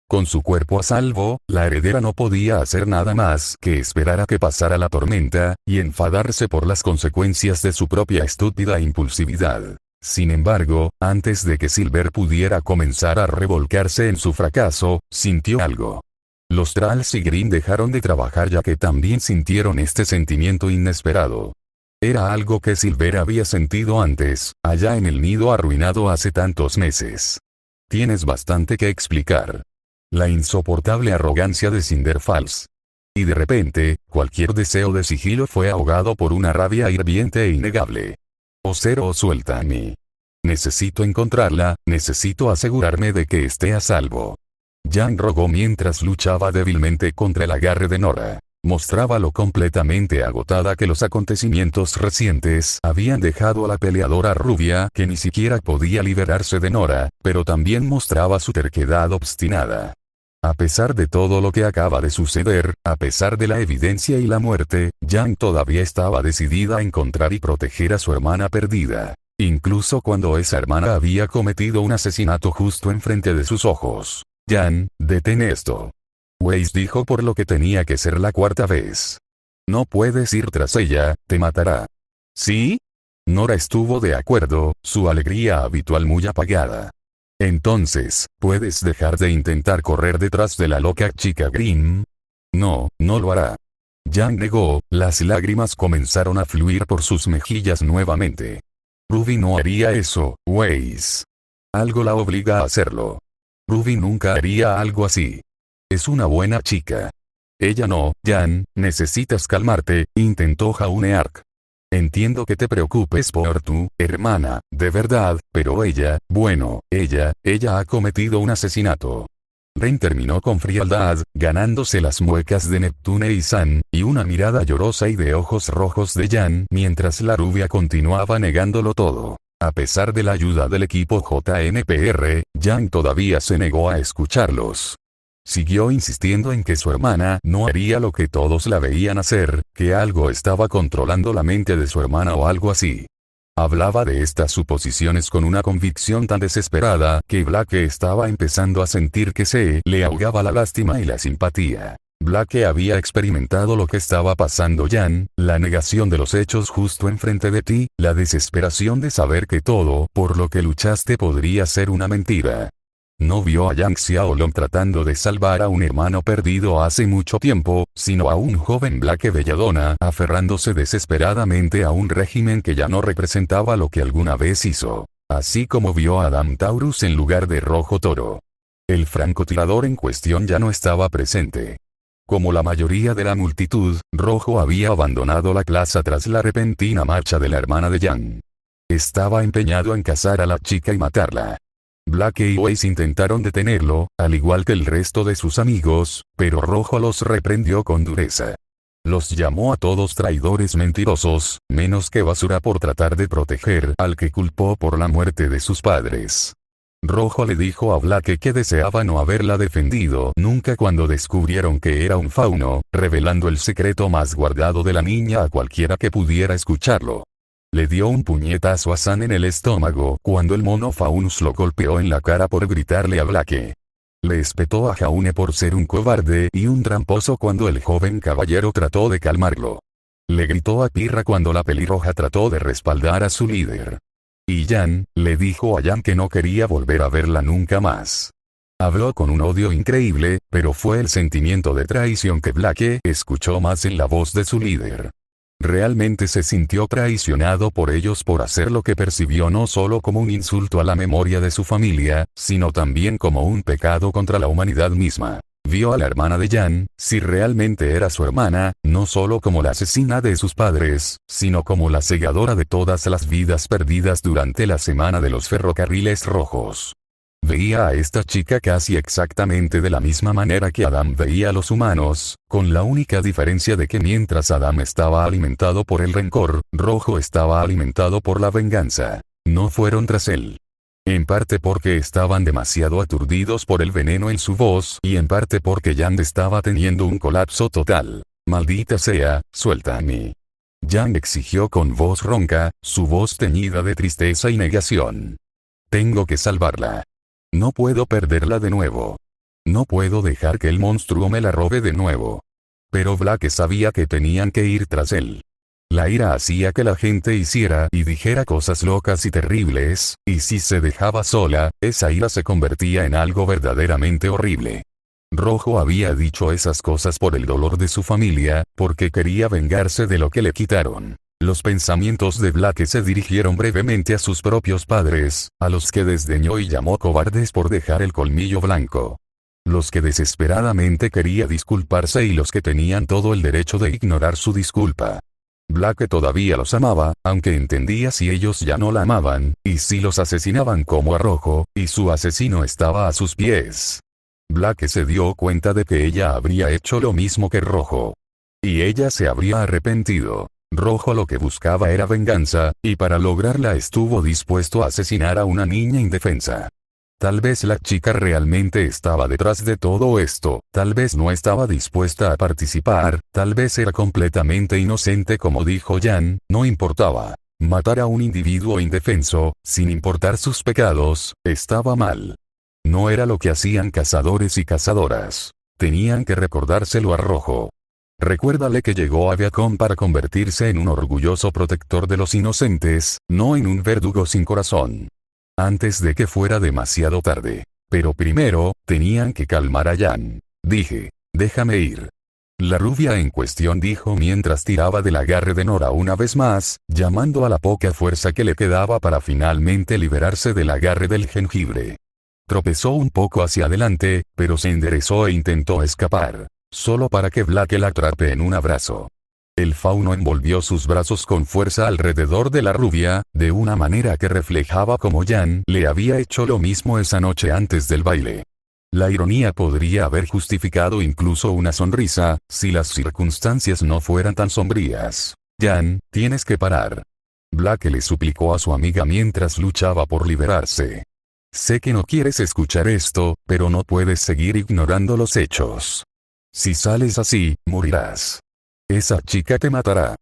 Con su cuerpo a salvo, la heredera no podía hacer nada más que esperar a que pasara la tormenta, y enfadarse por las consecuencias de su propia estúpida impulsividad. Sin embargo, antes de que Silver pudiera comenzar a revolcarse en su fracaso, sintió algo. Los Tralls y Green dejaron de trabajar ya que también sintieron este sentimiento inesperado. Era algo que Silver había sentido antes, allá en el nido arruinado hace tantos meses. Tienes bastante que explicar. La insoportable arrogancia de Cinderfalls. Y de repente, cualquier deseo de sigilo fue ahogado por una rabia hirviente e innegable. Ocero, suéltame. Necesito encontrarla, necesito asegurarme de que esté a salvo. Jan rogó mientras luchaba débilmente contra el agarre de Nora. Mostraba lo completamente agotada que los acontecimientos recientes habían dejado a la peleadora rubia que ni siquiera podía liberarse de Nora, pero también mostraba su terquedad obstinada. A pesar de todo lo que acaba de suceder, a pesar de la evidencia y la muerte, Jan todavía estaba decidida a encontrar y proteger a su hermana perdida. Incluso cuando esa hermana había cometido un asesinato justo enfrente de sus ojos. Jan, detén esto. Weiss dijo por lo que tenía que ser la cuarta vez. No puedes ir tras ella, te matará. ¿Sí? Nora estuvo de acuerdo, su alegría habitual muy apagada. Entonces, ¿puedes dejar de intentar correr detrás de la loca chica Green? No, no lo hará. Jan negó, las lágrimas comenzaron a fluir por sus mejillas nuevamente. Ruby no haría eso, Weiss. Algo la obliga a hacerlo. Ruby nunca haría algo así. Es una buena chica. Ella no, Jan, necesitas calmarte, intentó Jauneark. Entiendo que te preocupes por tu hermana, de verdad, pero ella, bueno, ella ha cometido un asesinato. Ren terminó con frialdad, ganándose las muecas de Neptune y San, y una mirada llorosa y de ojos rojos de Jan, mientras la rubia continuaba negándolo todo. A pesar de la ayuda del equipo JNPR, Jan todavía se negó a escucharlos. Siguió insistiendo en que su hermana no haría lo que todos la veían hacer, que algo estaba controlando la mente de su hermana o algo así. Hablaba de estas suposiciones con una convicción tan desesperada que Blake estaba empezando a sentir que se le ahogaba la lástima y la simpatía. Blake había experimentado lo que estaba pasando Jan, la negación de los hechos justo enfrente de ti, la desesperación de saber que todo por lo que luchaste podría ser una mentira. No vio a Yang Xiaolong tratando de salvar a un hermano perdido hace mucho tiempo, sino a un joven Blake belladona aferrándose desesperadamente a un régimen que ya no representaba lo que alguna vez hizo. Así como vio a Adam Taurus en lugar de Rojo Toro. El francotirador en cuestión ya no estaba presente. Como la mayoría de la multitud, Rojo había abandonado la plaza tras la repentina marcha de la hermana de Yang. Estaba empeñado en cazar a la chica y matarla. Blake y Weiss intentaron detenerlo, al igual que el resto de sus amigos, pero Rojo los reprendió con dureza. Los llamó a todos traidores mentirosos, menos que basura por tratar de proteger al que culpó por la muerte de sus padres. Rojo le dijo a Blake que deseaba no haberla defendido nunca cuando descubrieron que era un fauno, revelando el secreto más guardado de la niña a cualquiera que pudiera escucharlo. Le dio un puñetazo a San en el estómago cuando el mono Faunus lo golpeó en la cara por gritarle a Blake. Le espetó a Jaune por ser un cobarde y un tramposo cuando el joven caballero trató de calmarlo. Le gritó a Pirra cuando la pelirroja trató de respaldar a su líder. Y Jan, le dijo a Jan que no quería volver a verla nunca más. Habló con un odio increíble, pero fue el sentimiento de traición que Blake escuchó más en la voz de su líder. Realmente se sintió traicionado por ellos por hacer lo que percibió no solo como un insulto a la memoria de su familia, sino también como un pecado contra la humanidad misma. Vio a la hermana de Jan, si realmente era su hermana, no solo como la asesina de sus padres, sino como la segadora de todas las vidas perdidas durante la semana de los ferrocarriles rojos. Veía a esta chica casi exactamente de la misma manera que Adam veía a los humanos, con la única diferencia de que mientras Adam estaba alimentado por el rencor, Rojo estaba alimentado por la venganza. No fueron tras él. En parte porque estaban demasiado aturdidos por el veneno en su voz y en parte porque Jan estaba teniendo un colapso total. Maldita sea, suéltame. Jan exigió con voz ronca, su voz teñida de tristeza y negación. Tengo que salvarla. No puedo perderla de nuevo. No puedo dejar que el monstruo me la robe de nuevo. Pero Black sabía que tenían que ir tras él. La ira hacía que la gente hiciera y dijera cosas locas y terribles, y si se dejaba sola, esa ira se convertía en algo verdaderamente horrible. Rojo había dicho esas cosas por el dolor de su familia, porque quería vengarse de lo que le quitaron. Los pensamientos de Black se dirigieron brevemente a sus propios padres, a los que desdeñó y llamó cobardes por dejar el colmillo blanco. Los que desesperadamente quería disculparse y los que tenían todo el derecho de ignorar su disculpa. Black todavía los amaba, aunque entendía si ellos ya no la amaban, y si los asesinaban como a Rojo, y su asesino estaba a sus pies. Black se dio cuenta de que ella habría hecho lo mismo que Rojo. Y ella se habría arrepentido. Rojo lo que buscaba era venganza, y para lograrla estuvo dispuesto a asesinar a una niña indefensa. Tal vez la chica realmente estaba detrás de todo esto, tal vez no estaba dispuesta a participar, tal vez era completamente inocente como dijo Jan, no importaba. Matar a un individuo indefenso, sin importar sus pecados, estaba mal. No era lo que hacían cazadores y cazadoras. Tenían que recordárselo a Rojo. Recuérdale que llegó a Viacom para convertirse en un orgulloso protector de los inocentes, no en un verdugo sin corazón. Antes de que fuera demasiado tarde. Pero primero, tenían que calmar a Jan. Dije, déjame ir. La rubia en cuestión dijo mientras tiraba del agarre de Nora una vez más, llamando a la poca fuerza que le quedaba para finalmente liberarse del agarre del jengibre. Tropezó un poco hacia adelante, pero se enderezó e intentó escapar. Solo para que Black la atrape en un abrazo. El fauno envolvió sus brazos con fuerza alrededor de la rubia, de una manera que reflejaba cómo Jan le había hecho lo mismo esa noche antes del baile. La ironía podría haber justificado incluso una sonrisa, si las circunstancias no fueran tan sombrías. Jan, tienes que parar. Black le suplicó a su amiga mientras luchaba por liberarse. Sé que no quieres escuchar esto, pero no puedes seguir ignorando los hechos. Si sales así, morirás. Esa chica te matará.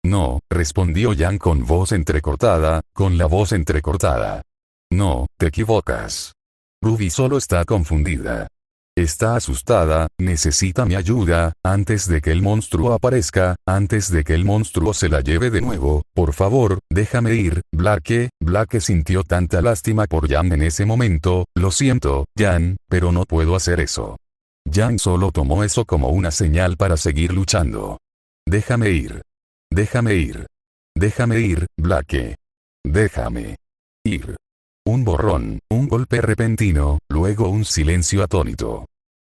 No, respondió Jan con voz entrecortada, con la voz entrecortada. No, te equivocas. Ruby solo está confundida. Está asustada, necesita mi ayuda, antes de que el monstruo aparezca, antes de que el monstruo se la lleve de nuevo, por favor, déjame ir, Black sintió tanta lástima por Jan en ese momento, lo siento, Jan, pero no puedo hacer eso. Jan solo tomó eso como una señal para seguir luchando. Déjame ir. Déjame ir. Déjame ir, Black. Déjame ir. Un borrón, un golpe repentino, luego un silencio atónito.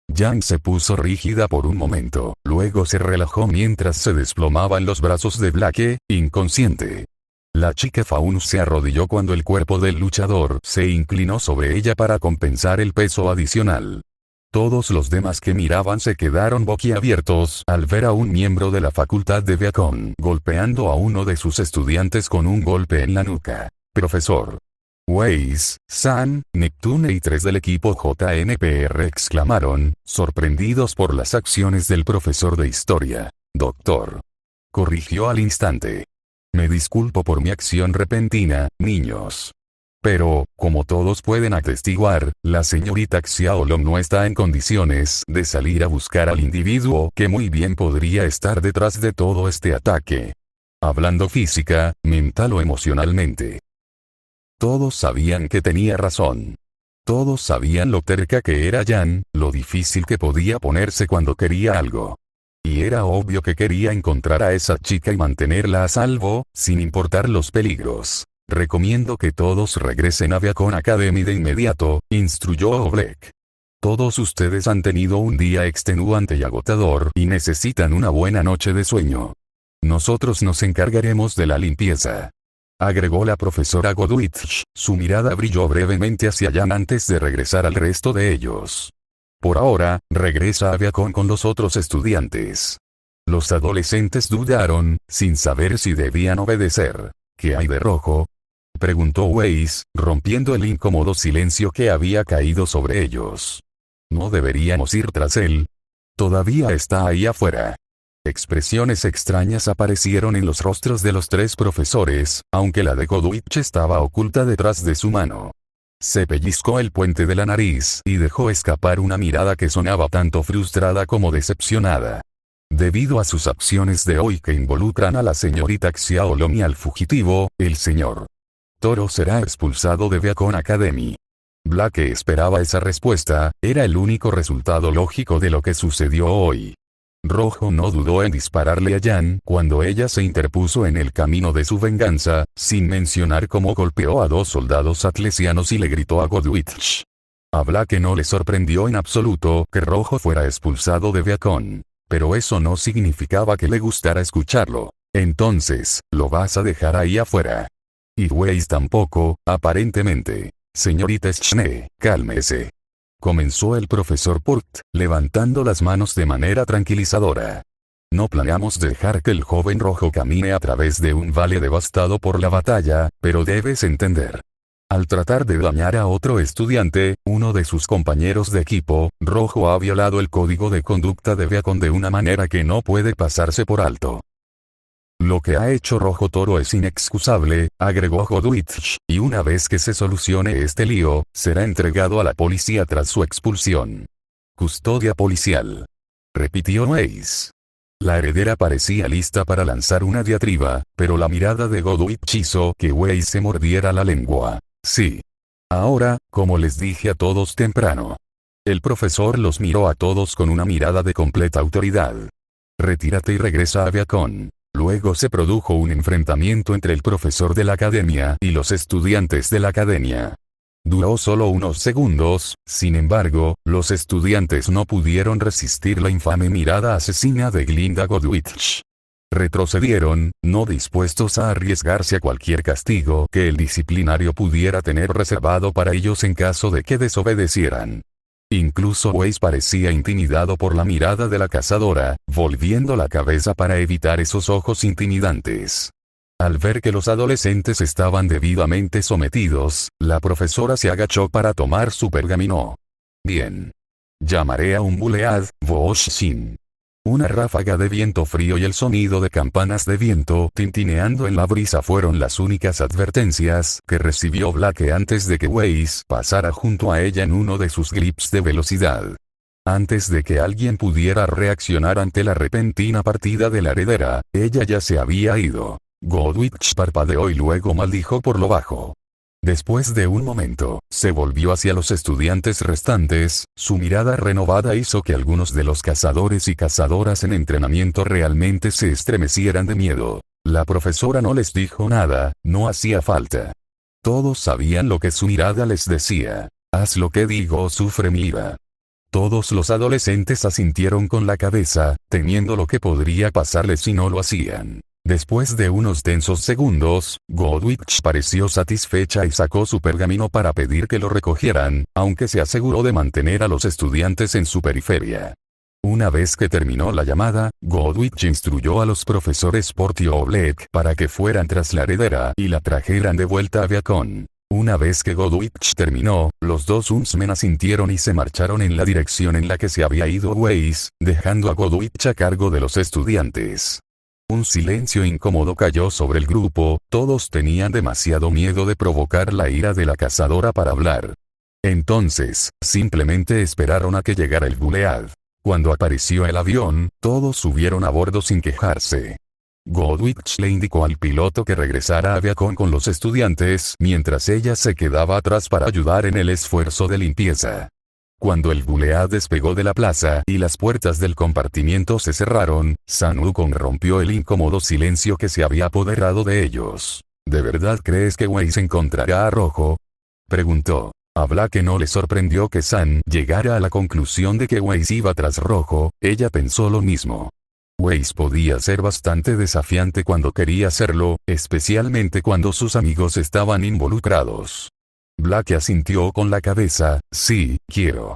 Jan se puso rígida por un momento, luego se relajó mientras se desplomaba en los brazos de Black, inconsciente. La chica Faun se arrodilló cuando el cuerpo del luchador se inclinó sobre ella para compensar el peso adicional. Todos los demás que miraban se quedaron boquiabiertos al ver a un miembro de la facultad de Viacom golpeando a uno de sus estudiantes con un golpe en la nuca. Profesor Weiss, San, Neptune y 3 del equipo JNPR exclamaron, sorprendidos por las acciones del profesor de historia. Doctor. Corrigió al instante. Me disculpo por mi acción repentina, niños. Pero, como todos pueden atestiguar, la señorita Xiaolong no está en condiciones de salir a buscar al individuo que muy bien podría estar detrás de todo este ataque. Hablando física, mental o emocionalmente. Todos sabían que tenía razón. Todos sabían lo terca que era Jan, lo difícil que podía ponerse cuando quería algo. Y era obvio que quería encontrar a esa chica y mantenerla a salvo, sin importar los peligros. Recomiendo que todos regresen a Viacom Academy de inmediato, instruyó Oblek. Todos ustedes han tenido un día extenuante y agotador y necesitan una buena noche de sueño. Nosotros nos encargaremos de la limpieza. Agregó la profesora Godwitch, su mirada brilló brevemente hacia Jan antes de regresar al resto de ellos. Por ahora, regresa a Viacom con los otros estudiantes. Los adolescentes dudaron, sin saber si debían obedecer. ¿Qué hay de Rojo? Preguntó Weiss, rompiendo el incómodo silencio que había caído sobre ellos. ¿No deberíamos ir tras él? Todavía está ahí afuera. Expresiones extrañas aparecieron en los rostros de los 3 profesores, aunque la de Godwitch estaba oculta detrás de su mano. Se pellizcó el puente de la nariz y dejó escapar una mirada que sonaba tanto frustrada como decepcionada. Debido a sus acciones de hoy que involucran a la señorita Xiaolong y al fugitivo, el señor Toro será expulsado de Beacon Academy. Black esperaba esa respuesta, era el único resultado lógico de lo que sucedió hoy. Rojo no dudó en dispararle a Yan cuando ella se interpuso en el camino de su venganza, sin mencionar cómo golpeó a 2 soldados atlesianos y le gritó a Godwitch. A Black no le sorprendió en absoluto que Rojo fuera expulsado de Beacon, pero eso no significaba que le gustara escucharlo. Entonces, ¿lo vas a dejar ahí afuera? Y Weiss tampoco, aparentemente. Señorita Schne, cálmese. Comenzó el profesor Port, levantando las manos de manera tranquilizadora. No planeamos dejar que el joven Rojo camine a través de un valle devastado por la batalla, pero debes entender. Al tratar de dañar a otro estudiante, uno de sus compañeros de equipo, Rojo ha violado el código de conducta de Beacon de una manera que no puede pasarse por alto. Lo que ha hecho Rojo Toro es inexcusable, agregó Godwitch, y una vez que se solucione este lío, será entregado a la policía tras su expulsión. Custodia policial. Repitió Weiss. La heredera parecía lista para lanzar una diatriba, pero la mirada de Godwitch hizo que Weiss se mordiera la lengua. Sí. Ahora, como les dije a todos temprano. El profesor los miró a todos con una mirada de completa autoridad. Retírate y regresa a Beacon. Luego se produjo un enfrentamiento entre el profesor de la academia y los estudiantes de la academia. Duró solo unos segundos, sin embargo, los estudiantes no pudieron resistir la infame mirada asesina de Glinda Godwitch. Retrocedieron, no dispuestos a arriesgarse a cualquier castigo que el disciplinario pudiera tener reservado para ellos en caso de que desobedecieran. Incluso Weiss parecía intimidado por la mirada de la cazadora, volviendo la cabeza para evitar esos ojos intimidantes. Al ver que los adolescentes estaban debidamente sometidos, la profesora se agachó para tomar su pergamino. Bien. Llamaré a un bulead, Vooshin. Una ráfaga de viento frío y el sonido de campanas de viento tintineando en la brisa fueron las únicas advertencias que recibió Black antes de que Weiss pasara junto a ella en uno de sus grips de velocidad. Antes de que alguien pudiera reaccionar ante la repentina partida de la heredera, ella ya se había ido. Godwitch parpadeó y luego maldijo por lo bajo. Después de un momento, se volvió hacia los estudiantes restantes, su mirada renovada hizo que algunos de los cazadores y cazadoras en entrenamiento realmente se estremecieran de miedo. La profesora no les dijo nada, no hacía falta. Todos sabían lo que su mirada les decía. Haz lo que digo o sufre mi ira. Todos los adolescentes asintieron con la cabeza, temiendo lo que podría pasarles si no lo hacían. Después de unos tensos segundos, Godwitch pareció satisfecha y sacó su pergamino para pedir que lo recogieran, aunque se aseguró de mantener a los estudiantes en su periferia. Una vez que terminó la llamada, Godwitch instruyó a los profesores Port y Oblek para que fueran tras la heredera y la trajeran de vuelta a Beacon. Una vez que Godwitch terminó, los dos Huntsmen asintieron y se marcharon en la dirección en la que se había ido Weiss, dejando a Godwitch a cargo de los estudiantes. Un silencio incómodo cayó sobre el grupo, todos tenían demasiado miedo de provocar la ira de la cazadora para hablar. Entonces, simplemente esperaron a que llegara el bulead. Cuando apareció el avión, todos subieron a bordo sin quejarse. Godwitch le indicó al piloto que regresara a Beacon con los estudiantes mientras ella se quedaba atrás para ayudar en el esfuerzo de limpieza. Cuando el bulead despegó de la plaza y las puertas del compartimiento se cerraron, San Wukong rompió el incómodo silencio que se había apoderado de ellos. ¿De verdad crees que Weiss encontrará a Rojo? Preguntó. A Black no le sorprendió que San llegara a la conclusión de que Weiss iba tras Rojo, ella pensó lo mismo. Weiss podía ser bastante desafiante cuando quería hacerlo, especialmente cuando sus amigos estaban involucrados. Black asintió con la cabeza, sí, quiero.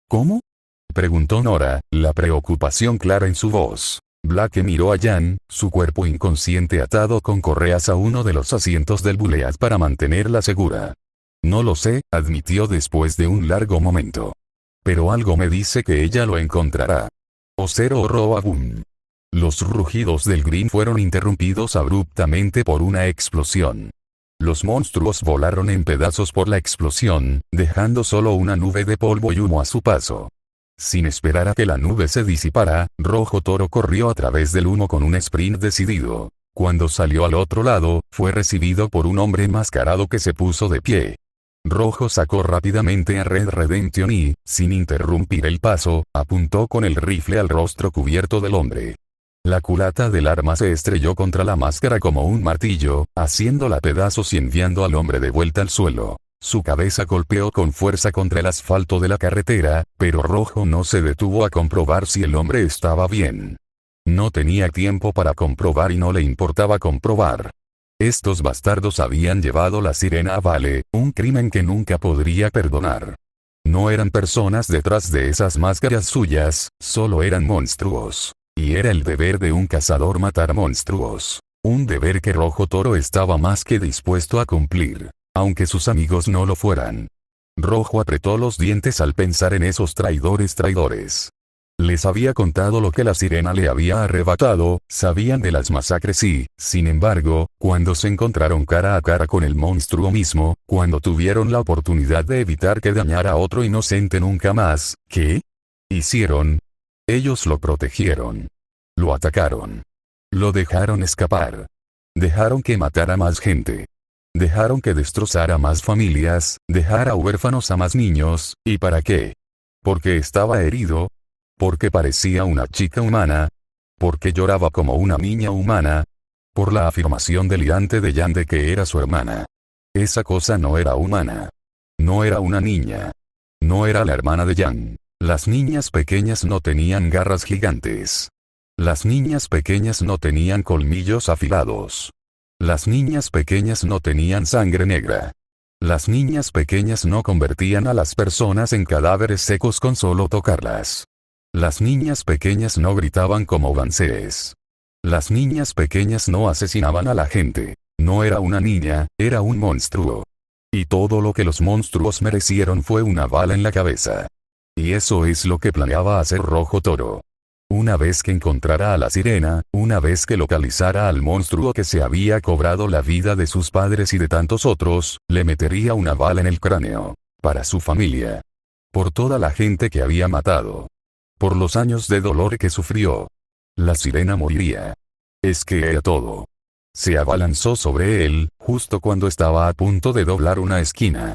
¿Cómo? Preguntó Nora, la preocupación clara en su voz. Black miró a Yan, su cuerpo inconsciente atado con correas a uno de los asientos del bulead para mantenerla segura. No lo sé, admitió después de un largo momento. Pero algo me dice que ella lo encontrará. Ocero Roabun. Los rugidos del Green fueron interrumpidos abruptamente por una explosión. Los monstruos volaron en pedazos por la explosión, dejando solo una nube de polvo y humo a su paso. Sin esperar a que la nube se disipara, Rojo Toro corrió a través del humo con un sprint decidido. Cuando salió al otro lado, fue recibido por un hombre enmascarado que se puso de pie. Rojo sacó rápidamente a Red Redemption y, sin interrumpir el paso, apuntó con el rifle al rostro cubierto del hombre. La culata del arma se estrelló contra la máscara como un martillo, haciéndola pedazos y enviando al hombre de vuelta al suelo. Su cabeza golpeó con fuerza contra el asfalto de la carretera, pero Rojo no se detuvo a comprobar si el hombre estaba bien. No tenía tiempo para comprobar y no le importaba comprobar. Estos bastardos habían llevado la sirena a Vale, un crimen que nunca podría perdonar. No eran personas detrás de esas máscaras suyas, solo eran monstruos. Y era el deber de un cazador matar monstruos. Un deber que Rojo Toro estaba más que dispuesto a cumplir, aunque sus amigos no lo fueran. Rojo apretó los dientes al pensar en esos traidores. Les había contado lo que la sirena le había arrebatado, sabían de las masacres y, sin embargo, cuando se encontraron cara a cara con el monstruo mismo, cuando tuvieron la oportunidad de evitar que dañara a otro inocente nunca más, ¿qué hicieron? Ellos lo protegieron. Lo atacaron. Lo dejaron escapar. Dejaron que matara más gente. Dejaron que destrozara más familias, dejara huérfanos a más niños, ¿y para qué? Porque estaba herido. Porque parecía una chica humana. Porque lloraba como una niña humana. Por la afirmación delirante de Jan de que era su hermana. Esa cosa no era humana. No era una niña. No era la hermana de Jan. Las niñas pequeñas no tenían garras gigantes. Las niñas pequeñas no tenían colmillos afilados. Las niñas pequeñas no tenían sangre negra. Las niñas pequeñas no convertían a las personas en cadáveres secos con solo tocarlas. Las niñas pequeñas no gritaban como Bansees. Las niñas pequeñas no asesinaban a la gente. No era una niña, era un monstruo. Y todo lo que los monstruos merecieron fue una bala en la cabeza. Y eso es lo que planeaba hacer Rojo Toro. Una vez que encontrara a la sirena, una vez que localizara al monstruo que se había cobrado la vida de sus padres y de tantos otros, le metería una bala en el cráneo. Para su familia. Por toda la gente que había matado. Por los años de dolor que sufrió. La sirena moriría. Es que era todo. Se abalanzó sobre él, justo cuando estaba a punto de doblar una esquina.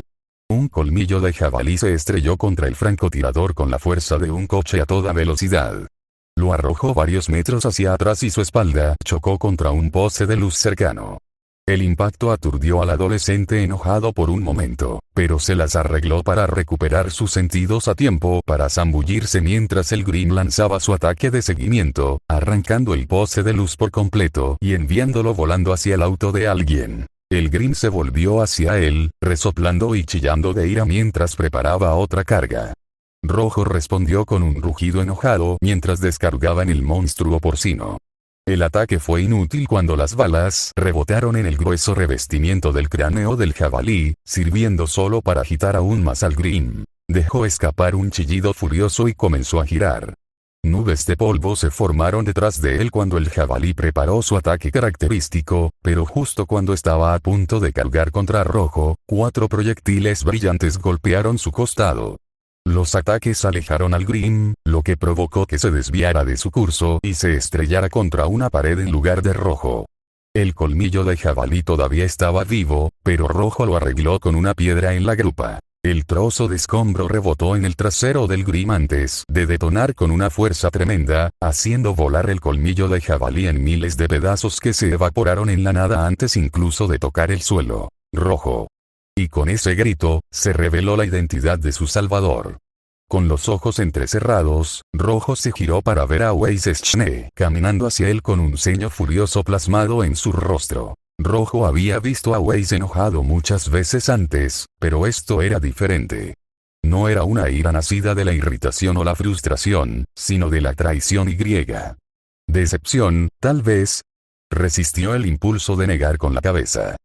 Un colmillo de jabalí se estrelló contra el francotirador con la fuerza de un coche a toda velocidad. Lo arrojó varios metros hacia atrás y su espalda chocó contra un poste de luz cercano. El impacto aturdió al adolescente enojado por un momento, pero se las arregló para recuperar sus sentidos a tiempo para zambullirse mientras el Grim lanzaba su ataque de seguimiento, arrancando el poste de luz por completo y enviándolo volando hacia el auto de alguien. El Grim se volvió hacia él, resoplando y chillando de ira mientras preparaba otra carga. Rojo respondió con un rugido enojado mientras descargaba en el monstruo porcino. El ataque fue inútil cuando las balas rebotaron en el grueso revestimiento del cráneo del jabalí, sirviendo solo para agitar aún más al Grim. Dejó escapar un chillido furioso y comenzó a girar. Nubes de polvo se formaron detrás de él cuando el jabalí preparó su ataque característico, pero justo cuando estaba a punto de cargar contra Rojo, 4 proyectiles brillantes golpearon su costado. Los ataques alejaron al Grim, lo que provocó que se desviara de su curso y se estrellara contra una pared en lugar de Rojo. El colmillo de jabalí todavía estaba vivo, pero Rojo lo arregló con una piedra en la grupa. El trozo de escombro rebotó en el trasero del Grim antes de detonar con una fuerza tremenda, haciendo volar el colmillo de jabalí en miles de pedazos que se evaporaron en la nada antes incluso de tocar el suelo. Rojo. Y con ese grito, se reveló la identidad de su salvador. Con los ojos entrecerrados, Rojo se giró para ver a Weiss-Schne caminando hacia él con un ceño furioso plasmado en su rostro. Rojo había visto a Weiss enojado muchas veces antes, pero esto era diferente. No era una ira nacida de la irritación o la frustración, sino de la traición y griega. Decepción, tal vez. Resistió el impulso de negar con la cabeza.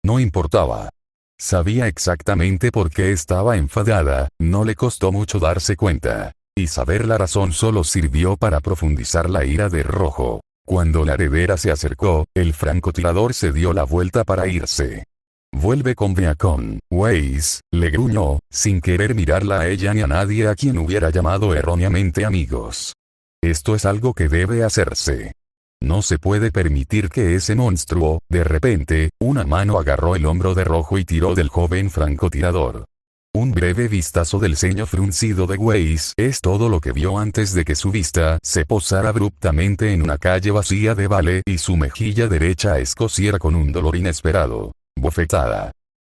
No importaba. Sabía exactamente por qué estaba enfadada, no le costó mucho darse cuenta. Y saber la razón solo sirvió para profundizar la ira de Rojo. Cuando la heredera se acercó, el francotirador se dio la vuelta para irse. Vuelve con Beacon, Weiss, le gruñó, sin querer mirarla a ella ni a nadie a quien hubiera llamado erróneamente amigos. Esto es algo que debe hacerse. No se puede permitir que ese monstruo, de repente, una mano agarró el hombro de Rojo y tiró del joven francotirador. Un breve vistazo del ceño fruncido de Weiss es todo lo que vio antes de que su vista se posara abruptamente en una calle vacía de Vale y su mejilla derecha escociera con un dolor inesperado. Bofetada.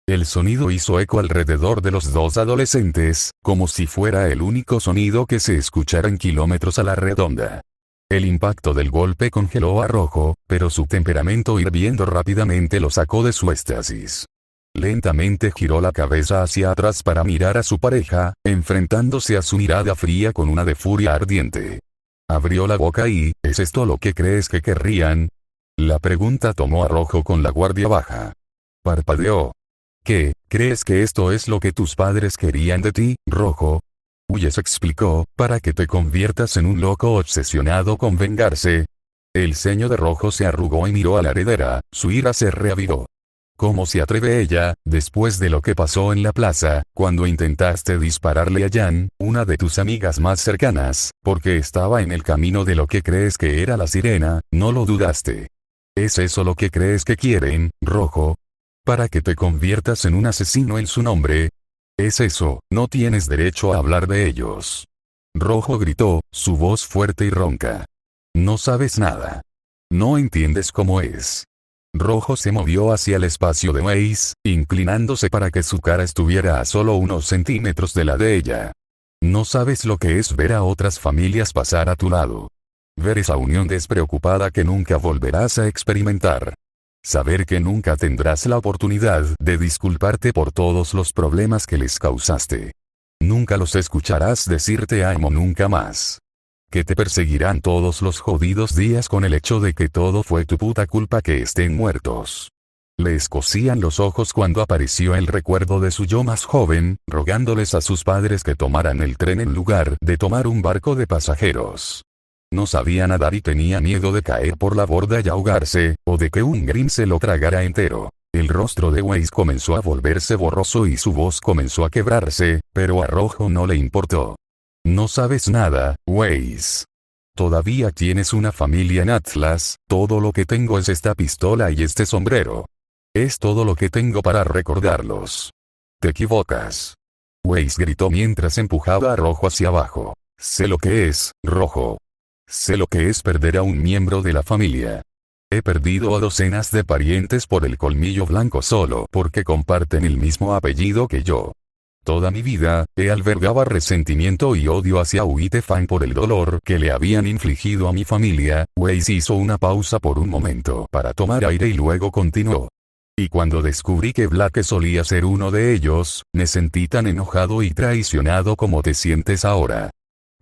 El sonido hizo eco alrededor de los dos adolescentes, como si fuera el único sonido que se escuchara en kilómetros a la redonda. El impacto del golpe congeló a Rojo, pero su temperamento hirviendo rápidamente lo sacó de su éxtasis. Lentamente giró la cabeza hacia atrás para mirar a su pareja, enfrentándose a su mirada fría con una de furia ardiente. Abrió la boca y, ¿es esto lo que crees que querrían? La pregunta tomó a Rojo con la guardia baja. Parpadeó. ¿Qué, crees que esto es lo que tus padres querían de ti, Rojo? Weiss explicó, para que te conviertas en un loco obsesionado con vengarse. El ceño de Rojo se arrugó y miró a la heredera, su ira se reavivó. ¿Cómo se atreve ella, después de lo que pasó en la plaza, cuando intentaste dispararle a Jan, una de tus amigas más cercanas, porque estaba en el camino de lo que crees que era la sirena, no lo dudaste? ¿Es eso lo que crees que quieren, Rojo? ¿Para que te conviertas en un asesino en su nombre? Es eso, no tienes derecho a hablar de ellos. Rojo gritó, su voz fuerte y ronca. No sabes nada. No entiendes cómo es. Rojo se movió hacia el espacio de Weiss, inclinándose para que su cara estuviera a solo unos centímetros de la de ella. No sabes lo que es ver a otras familias pasar a tu lado. Ver esa unión despreocupada que nunca volverás a experimentar. Saber que nunca tendrás la oportunidad de disculparte por todos los problemas que les causaste. Nunca los escucharás decir te amo nunca más. Que te perseguirán todos los jodidos días con el hecho de que todo fue tu puta culpa que estén muertos. Le escocían los ojos cuando apareció el recuerdo de su yo más joven, rogándoles a sus padres que tomaran el tren en lugar de tomar un barco de pasajeros. No sabía nadar y tenía miedo de caer por la borda y ahogarse, o de que un Grim se lo tragara entero. El rostro de Weiss comenzó a volverse borroso y su voz comenzó a quebrarse, pero a Rojo no le importó. No sabes nada, Weiss. Todavía tienes una familia en Atlas, todo lo que tengo es esta pistola y este sombrero. Es todo lo que tengo para recordarlos. Te equivocas. Weiss gritó mientras empujaba a Rojo hacia abajo. Sé lo que es, Rojo. Sé lo que es perder a un miembro de la familia. He perdido a docenas de parientes por el colmillo blanco solo porque comparten el mismo apellido que yo. Toda mi vida, albergaba resentimiento y odio hacia Whitefang por el dolor que le habían infligido a mi familia. Weiss hizo una pausa por un momento para tomar aire y luego continuó. Y cuando descubrí que Blake solía ser uno de ellos, me sentí tan enojado y traicionado como te sientes ahora.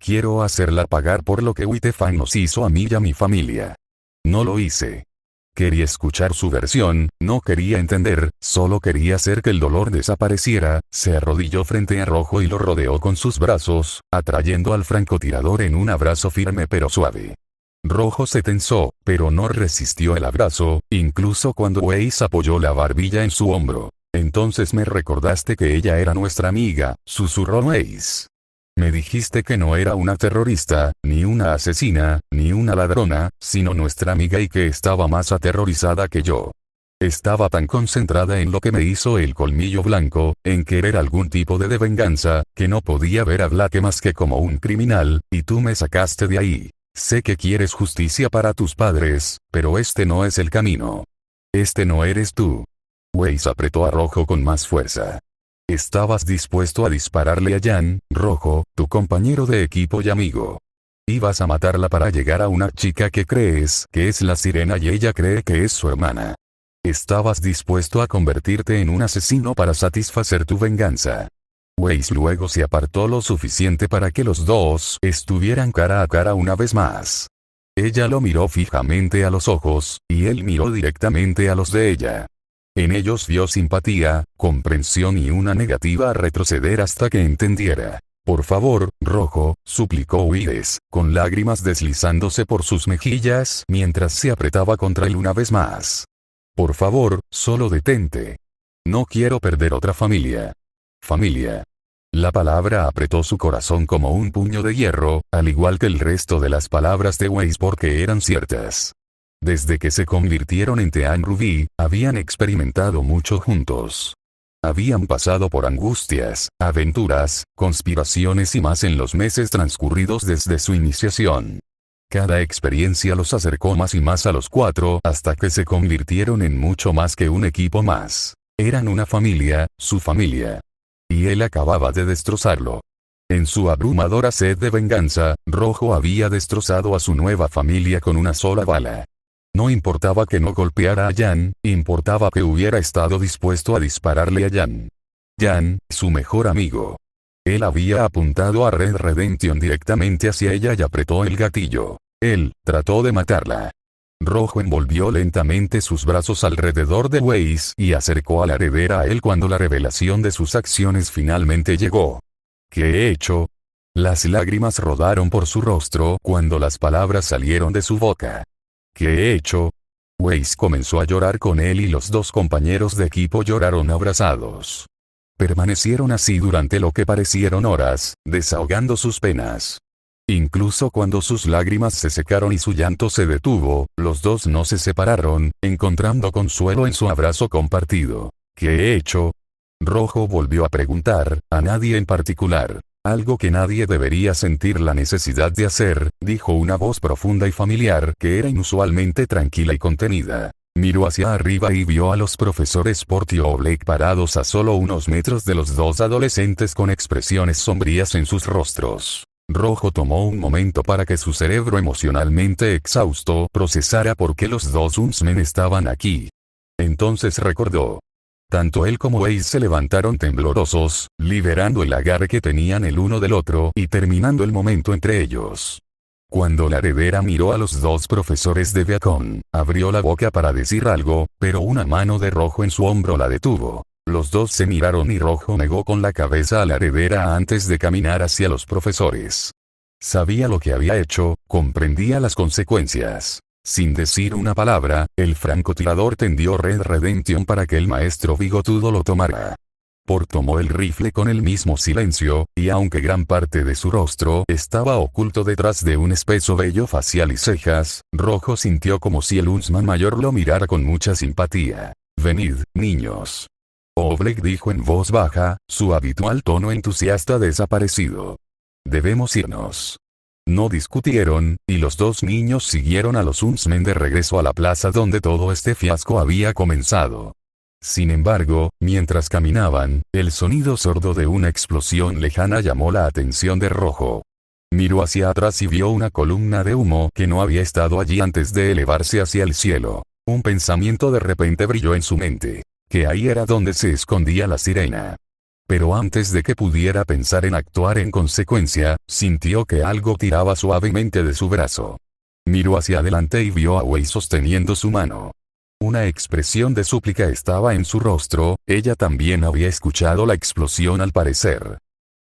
Quiero hacerla pagar por lo que Whitefang nos hizo a mí y a mi familia. No lo hice. Quería escuchar su versión, no quería entender, solo quería hacer que el dolor desapareciera. Se arrodilló frente a Rojo y lo rodeó con sus brazos, atrayendo al francotirador en un abrazo firme pero suave. Rojo se tensó, pero no resistió el abrazo, incluso cuando Weiss apoyó la barbilla en su hombro. Entonces me recordaste que ella era nuestra amiga, susurró Weiss. Me dijiste que no era una terrorista, ni una asesina, ni una ladrona, sino nuestra amiga y que estaba más aterrorizada que yo. Estaba tan concentrada en lo que me hizo el colmillo blanco, en querer algún tipo de venganza, que no podía ver a Blake más que como un criminal, y tú me sacaste de ahí. Sé que quieres justicia para tus padres, pero este no es el camino. Este no eres tú. Weiss apretó a Rojo con más fuerza. Estabas dispuesto a dispararle a Jan, Rojo, tu compañero de equipo y amigo. Ibas a matarla para llegar a una chica que crees que es la sirena y ella cree que es su hermana. Estabas dispuesto a convertirte en un asesino para satisfacer tu venganza. Weiss luego se apartó lo suficiente para que los dos estuvieran cara a cara una vez más. Ella lo miró fijamente a los ojos, y él miró directamente a los de ella. En ellos vio simpatía, comprensión y una negativa a retroceder hasta que entendiera. Por favor, Rojo, suplicó Weiss, con lágrimas deslizándose por sus mejillas mientras se apretaba contra él una vez más. Por favor, solo detente. No quiero perder otra familia. Familia. La palabra apretó su corazón como un puño de hierro, al igual que el resto de las palabras de Weiss porque eran ciertas. Desde que se convirtieron en Team Rubí, habían experimentado mucho juntos. Habían pasado por angustias, aventuras, conspiraciones y más en los meses transcurridos desde su iniciación. Cada experiencia los acercó más y más a los cuatro hasta que se convirtieron en mucho más que un equipo más. Eran una familia, su familia. Y él acababa de destrozarlo. En su abrumadora sed de venganza, Rojo había destrozado a su nueva familia con una sola bala. No importaba que no golpeara a Jan, importaba que hubiera estado dispuesto a dispararle a Jan. Jan, su mejor amigo. Él había apuntado a Red Redemption directamente hacia ella y apretó el gatillo. Él trató de matarla. Rojo envolvió lentamente sus brazos alrededor de Weiss y acercó a la heredera a él cuando la revelación de sus acciones finalmente llegó. ¿Qué he hecho? Las lágrimas rodaron por su rostro cuando las palabras salieron de su boca. ¿Qué he hecho? Weiss comenzó a llorar con él y los dos compañeros de equipo lloraron abrazados. Permanecieron así durante lo que parecieron horas, desahogando sus penas. Incluso cuando sus lágrimas se secaron y su llanto se detuvo, los dos no se separaron, encontrando consuelo en su abrazo compartido. ¿Qué he hecho? Rojo volvió a preguntar, a nadie en particular. Algo que nadie debería sentir la necesidad de hacer, dijo una voz profunda y familiar que era inusualmente tranquila y contenida. Miró hacia arriba y vio a los profesores Porty y Oblake parados a solo unos metros de los dos adolescentes con expresiones sombrías en sus rostros. Rojo tomó un momento para que su cerebro emocionalmente exhausto procesara por qué los dos Huntsmen estaban aquí. Entonces recordó. Tanto él como Weiss se levantaron temblorosos, liberando el agarre que tenían el uno del otro y terminando el momento entre ellos. Cuando la heredera miró a los dos profesores de Beacon, abrió la boca para decir algo, pero una mano de Rojo en su hombro la detuvo. Los dos se miraron y Rojo negó con la cabeza a la heredera antes de caminar hacia los profesores. Sabía lo que había hecho, comprendía las consecuencias. Sin decir una palabra, el francotirador tendió Red Redemption para que el maestro bigotudo lo tomara. Por tomó el rifle con el mismo silencio, y aunque gran parte de su rostro estaba oculto detrás de un espeso vello facial y cejas, Rojo sintió como si el Huntsman mayor lo mirara con mucha simpatía. Venid, niños. Oblake dijo en voz baja, su habitual tono entusiasta desaparecido. Debemos irnos. No discutieron, y los dos niños siguieron a los Huntsmen de regreso a la plaza donde todo este fiasco había comenzado. Sin embargo, mientras caminaban, el sonido sordo de una explosión lejana llamó la atención de Rojo. Miró hacia atrás y vio una columna de humo que no había estado allí antes de elevarse hacia el cielo. Un pensamiento de repente brilló en su mente. Que ahí era donde se escondía la sirena. Pero antes de que pudiera pensar en actuar en consecuencia, sintió que algo tiraba suavemente de su brazo. Miró hacia adelante y vio a Weiss sosteniendo su mano. Una expresión de súplica estaba en su rostro, ella también había escuchado la explosión al parecer.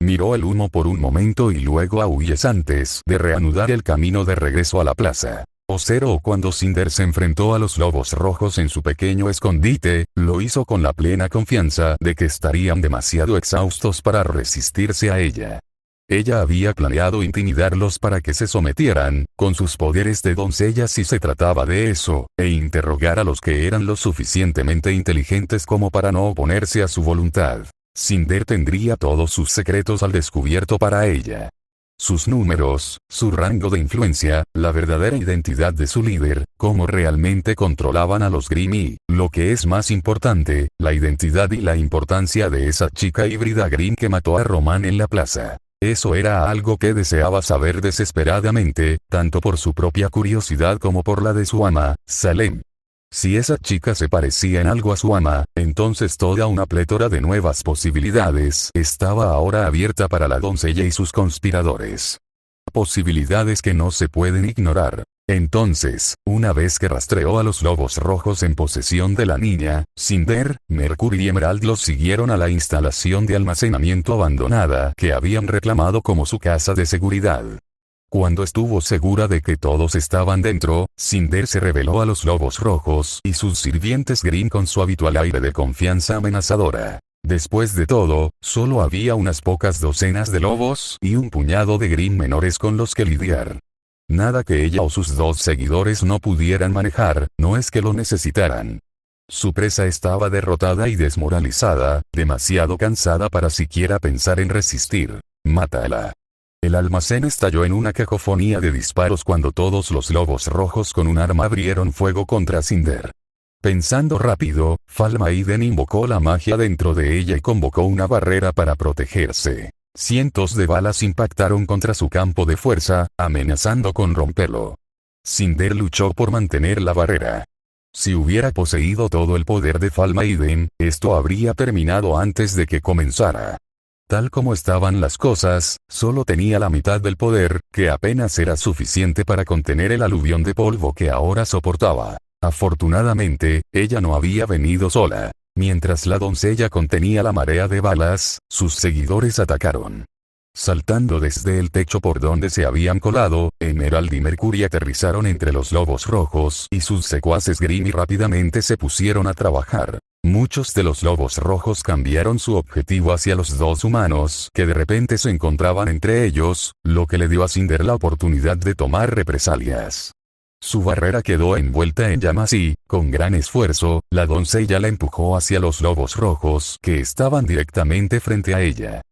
Miró el humo por un momento y luego a Weiss antes de reanudar el camino de regreso a la plaza. O cuando Cinder se enfrentó a los lobos rojos en su pequeño escondite, lo hizo con la plena confianza de que estarían demasiado exhaustos para resistirse a ella. Ella había planeado intimidarlos para que se sometieran, con sus poderes de doncella si se trataba de eso, e interrogar a los que eran lo suficientemente inteligentes como para no oponerse a su voluntad. Cinder tendría todos sus secretos al descubierto para ella. Sus números, su rango de influencia, la verdadera identidad de su líder, cómo realmente controlaban a los Grimm y, lo que es más importante, la identidad y la importancia de esa chica híbrida Grimm que mató a Roman en la plaza. Eso era algo que deseaba saber desesperadamente, tanto por su propia curiosidad como por la de su ama, Salem. Si esa chica se parecía en algo a su ama, entonces toda una plétora de nuevas posibilidades estaba ahora abierta para la doncella y sus conspiradores. Posibilidades que no se pueden ignorar. Entonces, una vez que rastreó a los lobos rojos en posesión de la niña, Cinder, Mercury y Emerald los siguieron a la instalación de almacenamiento abandonada que habían reclamado como su casa de seguridad. Cuando estuvo segura de que todos estaban dentro, Cinder se reveló a los lobos rojos y sus sirvientes Grimm con su habitual aire de confianza amenazadora. Después de todo, solo había unas pocas docenas de lobos y un puñado de Grimm menores con los que lidiar. Nada que ella o sus dos seguidores no pudieran manejar, no es que lo necesitaran. Su presa estaba derrotada y desmoralizada, demasiado cansada para siquiera pensar en resistir. Mátala. El almacén estalló en una cacofonía de disparos cuando todos los lobos rojos con un arma abrieron fuego contra Cinder. Pensando rápido, Falmaiden invocó la magia dentro de ella y convocó una barrera para protegerse. Cientos de balas impactaron contra su campo de fuerza, amenazando con romperlo. Cinder luchó por mantener la barrera. Si hubiera poseído todo el poder de Falmaiden, esto habría terminado antes de que comenzara. Tal como estaban las cosas, solo tenía la mitad del poder, que apenas era suficiente para contener el aluvión de polvo que ahora soportaba. Afortunadamente, ella no había venido sola. Mientras la doncella contenía la marea de balas, sus seguidores atacaron. Saltando desde el techo por donde se habían colado, Emerald y Mercury aterrizaron entre los lobos rojos y sus secuaces Grimm y rápidamente se pusieron a trabajar. Muchos de los lobos rojos cambiaron su objetivo hacia los dos humanos que de repente se encontraban entre ellos, lo que le dio a Cinder la oportunidad de tomar represalias. Su barrera quedó envuelta en llamas y, con gran esfuerzo, la doncella la empujó hacia los lobos rojos que estaban directamente frente a ella.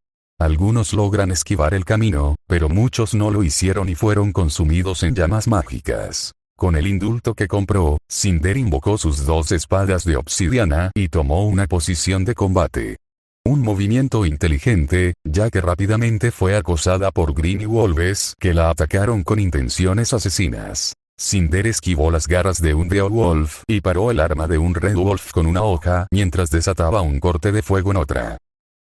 Algunos logran esquivar el camino, pero muchos no lo hicieron y fueron consumidos en llamas mágicas. Con el indulto que compró, Cinder invocó sus dos espadas de obsidiana y tomó una posición de combate. Un movimiento inteligente, ya que rápidamente fue acosada por Grimm y Wolves que la atacaron con intenciones asesinas. Cinder esquivó las garras de un Beowulf y paró el arma de un Red Wolf con una hoja mientras desataba un corte de fuego en otra.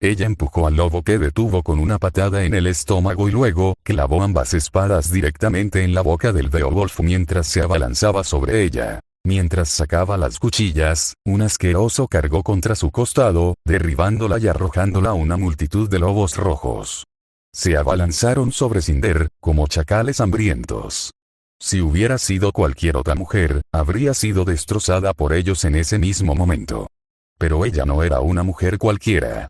Ella empujó al lobo que detuvo con una patada en el estómago y luego clavó ambas espadas directamente en la boca del Beowulf mientras se abalanzaba sobre ella. Mientras sacaba las cuchillas, un asqueroso cargó contra su costado, derribándola y arrojándola a una multitud de lobos rojos. Se abalanzaron sobre Cinder, como chacales hambrientos. Si hubiera sido cualquier otra mujer, habría sido destrozada por ellos en ese mismo momento. Pero ella no era una mujer cualquiera.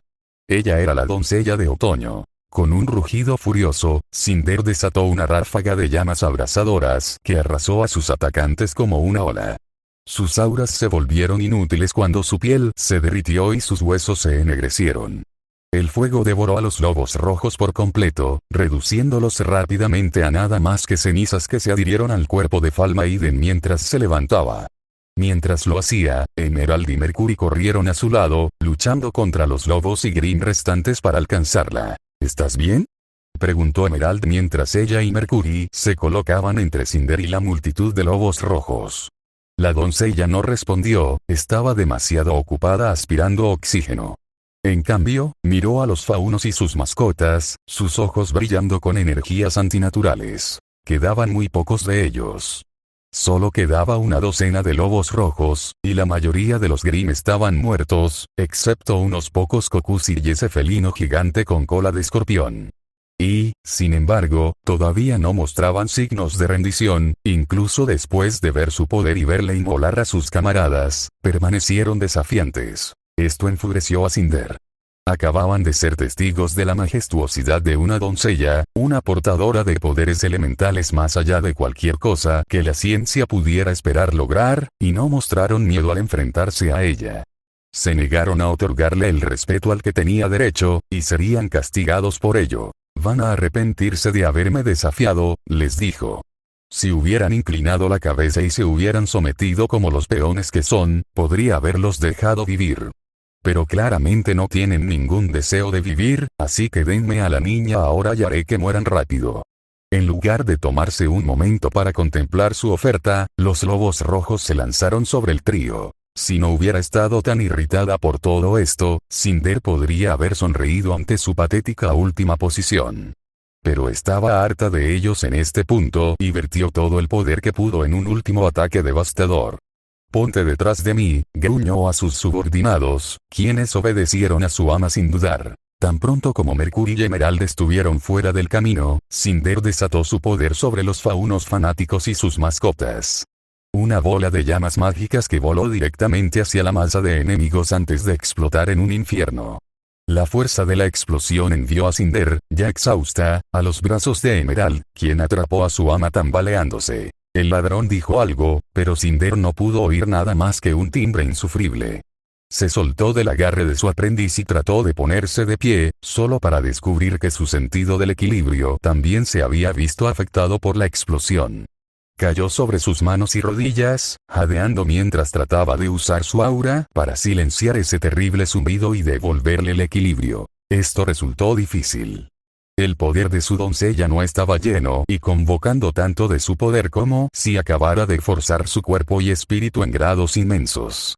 Ella era la doncella de otoño. Con un rugido furioso, Cinder desató una ráfaga de llamas abrasadoras que arrasó a sus atacantes como una ola. Sus auras se volvieron inútiles cuando su piel se derritió y sus huesos se ennegrecieron. El fuego devoró a los lobos rojos por completo, reduciéndolos rápidamente a nada más que cenizas que se adhirieron al cuerpo de Falmaiden mientras se levantaba. Mientras lo hacía, Emerald y Mercury corrieron a su lado, luchando contra los lobos y Grimm restantes para alcanzarla. ¿Estás bien?, preguntó Emerald mientras ella y Mercury se colocaban entre Cinder y la multitud de lobos rojos. La doncella no respondió, estaba demasiado ocupada aspirando oxígeno. En cambio, miró a los faunos y sus mascotas, sus ojos brillando con energías antinaturales. Quedaban muy pocos de ellos. Solo quedaba una docena de lobos rojos, y la mayoría de los Grimm estaban muertos, excepto unos pocos cocus y ese felino gigante con cola de escorpión. Y, sin embargo, todavía no mostraban signos de rendición, incluso después de ver su poder y verle inmolar a sus camaradas, permanecieron desafiantes. Esto enfureció a Cinder. Acababan de ser testigos de la majestuosidad de una doncella, una portadora de poderes elementales más allá de cualquier cosa que la ciencia pudiera esperar lograr, y no mostraron miedo al enfrentarse a ella. Se negaron a otorgarle el respeto al que tenía derecho, y serían castigados por ello. Van a arrepentirse de haberme desafiado, les dijo. Si hubieran inclinado la cabeza y se hubieran sometido como los peones que son, podría haberlos dejado vivir. Pero claramente no tienen ningún deseo de vivir, así que denme a la niña ahora y haré que mueran rápido. En lugar de tomarse un momento para contemplar su oferta, los lobos rojos se lanzaron sobre el trío. Si no hubiera estado tan irritada por todo esto, Cinder podría haber sonreído ante su patética última posición. Pero estaba harta de ellos en este punto y vertió todo el poder que pudo en un último ataque devastador. «Ponte detrás de mí», gruñó a sus subordinados, quienes obedecieron a su ama sin dudar. Tan pronto como Mercury y Emerald estuvieron fuera del camino, Cinder desató su poder sobre los faunos fanáticos y sus mascotas. Una bola de llamas mágicas que voló directamente hacia la masa de enemigos antes de explotar en un infierno. La fuerza de la explosión envió a Cinder, ya exhausta, a los brazos de Emerald, quien atrapó a su ama tambaleándose. El ladrón dijo algo, pero Cinder no pudo oír nada más que un timbre insufrible. Se soltó del agarre de su aprendiz y trató de ponerse de pie, solo para descubrir que su sentido del equilibrio también se había visto afectado por la explosión. Cayó sobre sus manos y rodillas, jadeando mientras trataba de usar su aura para silenciar ese terrible zumbido y devolverle el equilibrio. Esto resultó difícil. El poder de su doncella no estaba lleno y convocando tanto de su poder como si acabara de forzar su cuerpo y espíritu en grados inmensos.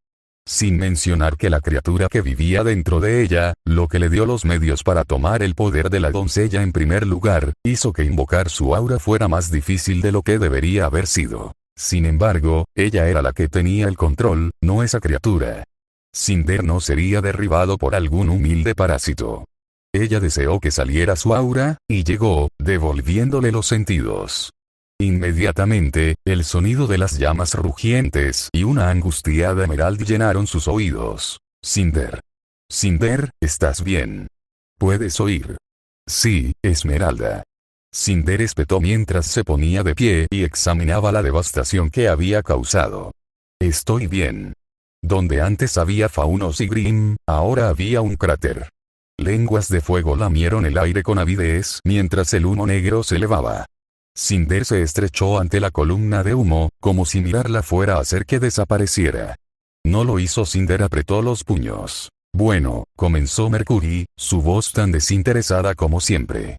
Sin mencionar que la criatura que vivía dentro de ella, lo que le dio los medios para tomar el poder de la doncella en primer lugar, hizo que invocar su aura fuera más difícil de lo que debería haber sido. Sin embargo, ella era la que tenía el control, no esa criatura. Cinder no sería derribado por algún humilde parásito. Ella deseó que saliera su aura, y llegó, devolviéndole los sentidos. Inmediatamente, el sonido de las llamas rugientes y una angustiada Emerald llenaron sus oídos. Cinder. Cinder, ¿estás bien? ¿Puedes oír? Sí, Esmeralda. Cinder espetó mientras se ponía de pie y examinaba la devastación que había causado. Estoy bien. Donde antes había faunos y Grimm, ahora había un cráter. Lenguas de fuego lamieron el aire con avidez mientras el humo negro se elevaba. Cinder se estrechó ante la columna de humo, como si mirarla fuera a hacer que desapareciera. No lo hizo. Cinder apretó los puños. Bueno, comenzó Mercury, su voz tan desinteresada como siempre.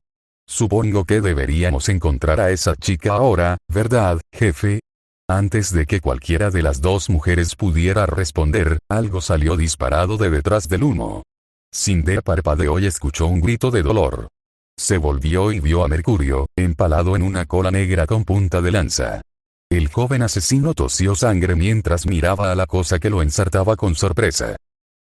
Supongo que deberíamos encontrar a esa chica ahora, ¿verdad, jefe? Antes de que cualquiera de las dos mujeres pudiera responder, algo salió disparado de detrás del humo. Cinder parpadeó y escuchó un grito de dolor. Se volvió y vio a Mercurio, empalado en una cola negra con punta de lanza. El joven asesino tosió sangre mientras miraba a la cosa que lo ensartaba con sorpresa.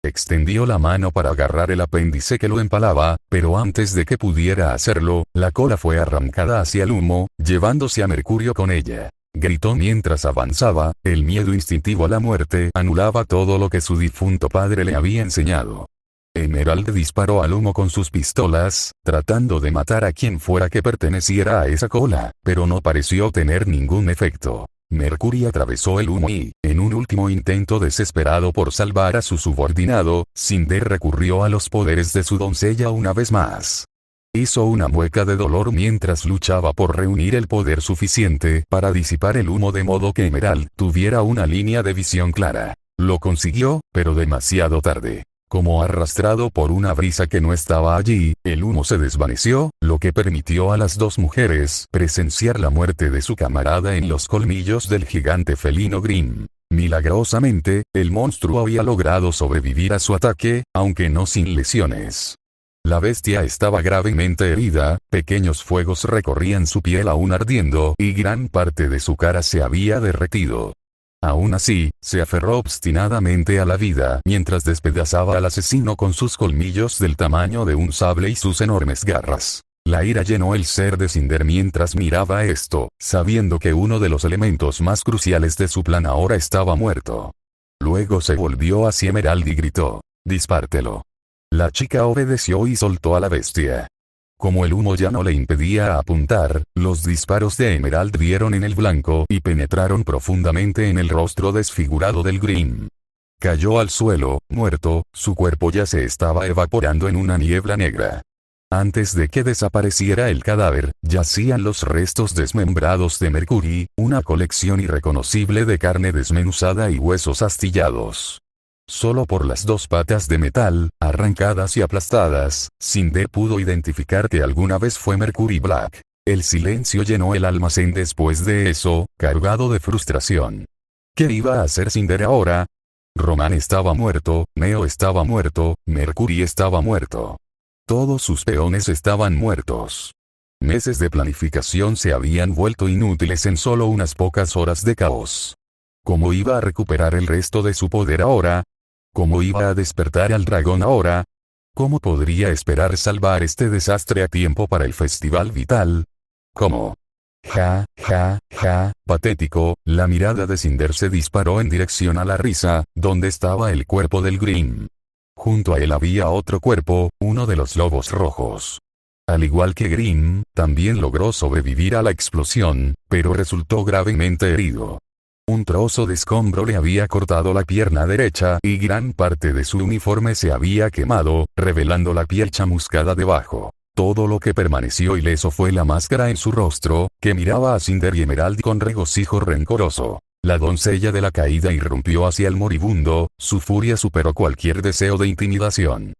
Extendió la mano para agarrar el apéndice que lo empalaba, pero antes de que pudiera hacerlo, la cola fue arrancada hacia el humo, llevándose a Mercurio con ella. Gritó mientras avanzaba, el miedo instintivo a la muerte anulaba todo lo que su difunto padre le había enseñado. Emerald disparó al humo con sus pistolas, tratando de matar a quien fuera que perteneciera a esa cola, pero no pareció tener ningún efecto. Mercury atravesó el humo y, en un último intento desesperado por salvar a su subordinado, Cinder recurrió a los poderes de su doncella una vez más. Hizo una mueca de dolor mientras luchaba por reunir el poder suficiente para disipar el humo de modo que Emerald tuviera una línea de visión clara. Lo consiguió, pero demasiado tarde. Como arrastrado por una brisa que no estaba allí, el humo se desvaneció, lo que permitió a las dos mujeres presenciar la muerte de su camarada en los colmillos del gigante felino Grimm. Milagrosamente, el monstruo había logrado sobrevivir a su ataque, aunque no sin lesiones. La bestia estaba gravemente herida, pequeños fuegos recorrían su piel aún ardiendo y gran parte de su cara se había derretido. Aún así, se aferró obstinadamente a la vida mientras despedazaba al asesino con sus colmillos del tamaño de un sable y sus enormes garras. La ira llenó el ser de Cinder mientras miraba esto, sabiendo que uno de los elementos más cruciales de su plan ahora estaba muerto. Luego se volvió hacia Emerald y gritó: «Dispártelo». La chica obedeció y soltó a la bestia. Como el humo ya no le impedía apuntar, los disparos de Emerald dieron en el blanco y penetraron profundamente en el rostro desfigurado del Grimm. Cayó al suelo, muerto, su cuerpo ya se estaba evaporando en una niebla negra. Antes de que desapareciera el cadáver, yacían los restos desmembrados de Mercury, una colección irreconocible de carne desmenuzada y huesos astillados. Solo por las dos patas de metal, arrancadas y aplastadas, Cinder pudo identificar que alguna vez fue Mercury Black. El silencio llenó el almacén después de eso, cargado de frustración. ¿Qué iba a hacer Cinder ahora? Roman estaba muerto, Neo estaba muerto, Mercury estaba muerto. Todos sus peones estaban muertos. Meses de planificación se habían vuelto inútiles en solo unas pocas horas de caos. ¿Cómo iba a recuperar el resto de su poder ahora? ¿Cómo iba a despertar al dragón ahora? ¿Cómo podría esperar salvar este desastre a tiempo para el festival vital? ¿Cómo? Ja, ja, ja, patético. La mirada de Cinder se disparó en dirección a la risa, donde estaba el cuerpo del Grimm. Junto a él había otro cuerpo, uno de los lobos rojos. Al igual que Grimm, también logró sobrevivir a la explosión, pero resultó gravemente herido. Un trozo de escombro le había cortado la pierna derecha y gran parte de su uniforme se había quemado, revelando la piel chamuscada debajo. Todo lo que permaneció ileso fue la máscara en su rostro, que miraba a Cinder y Emerald con regocijo rencoroso. La doncella de la caída irrumpió hacia el moribundo, su furia superó cualquier deseo de intimidación.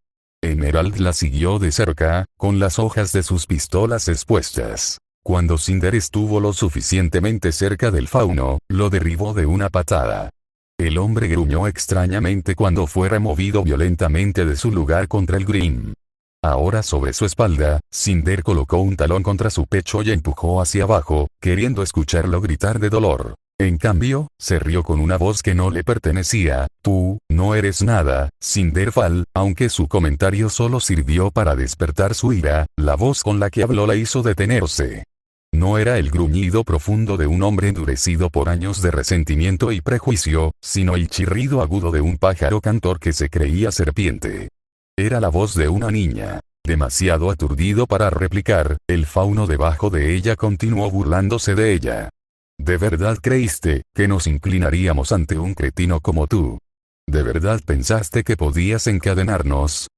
Emerald la siguió de cerca, con las hojas de sus pistolas expuestas. Cuando Cinder estuvo lo suficientemente cerca del fauno, lo derribó de una patada. El hombre gruñó extrañamente cuando fue removido violentamente de su lugar contra el Grimm. Ahora sobre su espalda, Cinder colocó un talón contra su pecho y empujó hacia abajo, queriendo escucharlo gritar de dolor. En cambio, se rió con una voz que no le pertenecía. Tú, no eres nada, Cinderfall. Aunque su comentario solo sirvió para despertar su ira, la voz con la que habló la hizo detenerse. No era el gruñido profundo de un hombre endurecido por años de resentimiento y prejuicio, sino el chirrido agudo de un pájaro cantor que se creía serpiente. Era la voz de una niña. Demasiado aturdido para replicar, el fauno debajo de ella continuó burlándose de ella. ¿De verdad creíste que nos inclinaríamos ante un cretino como tú? ¿De verdad pensaste que podías encadenarnos?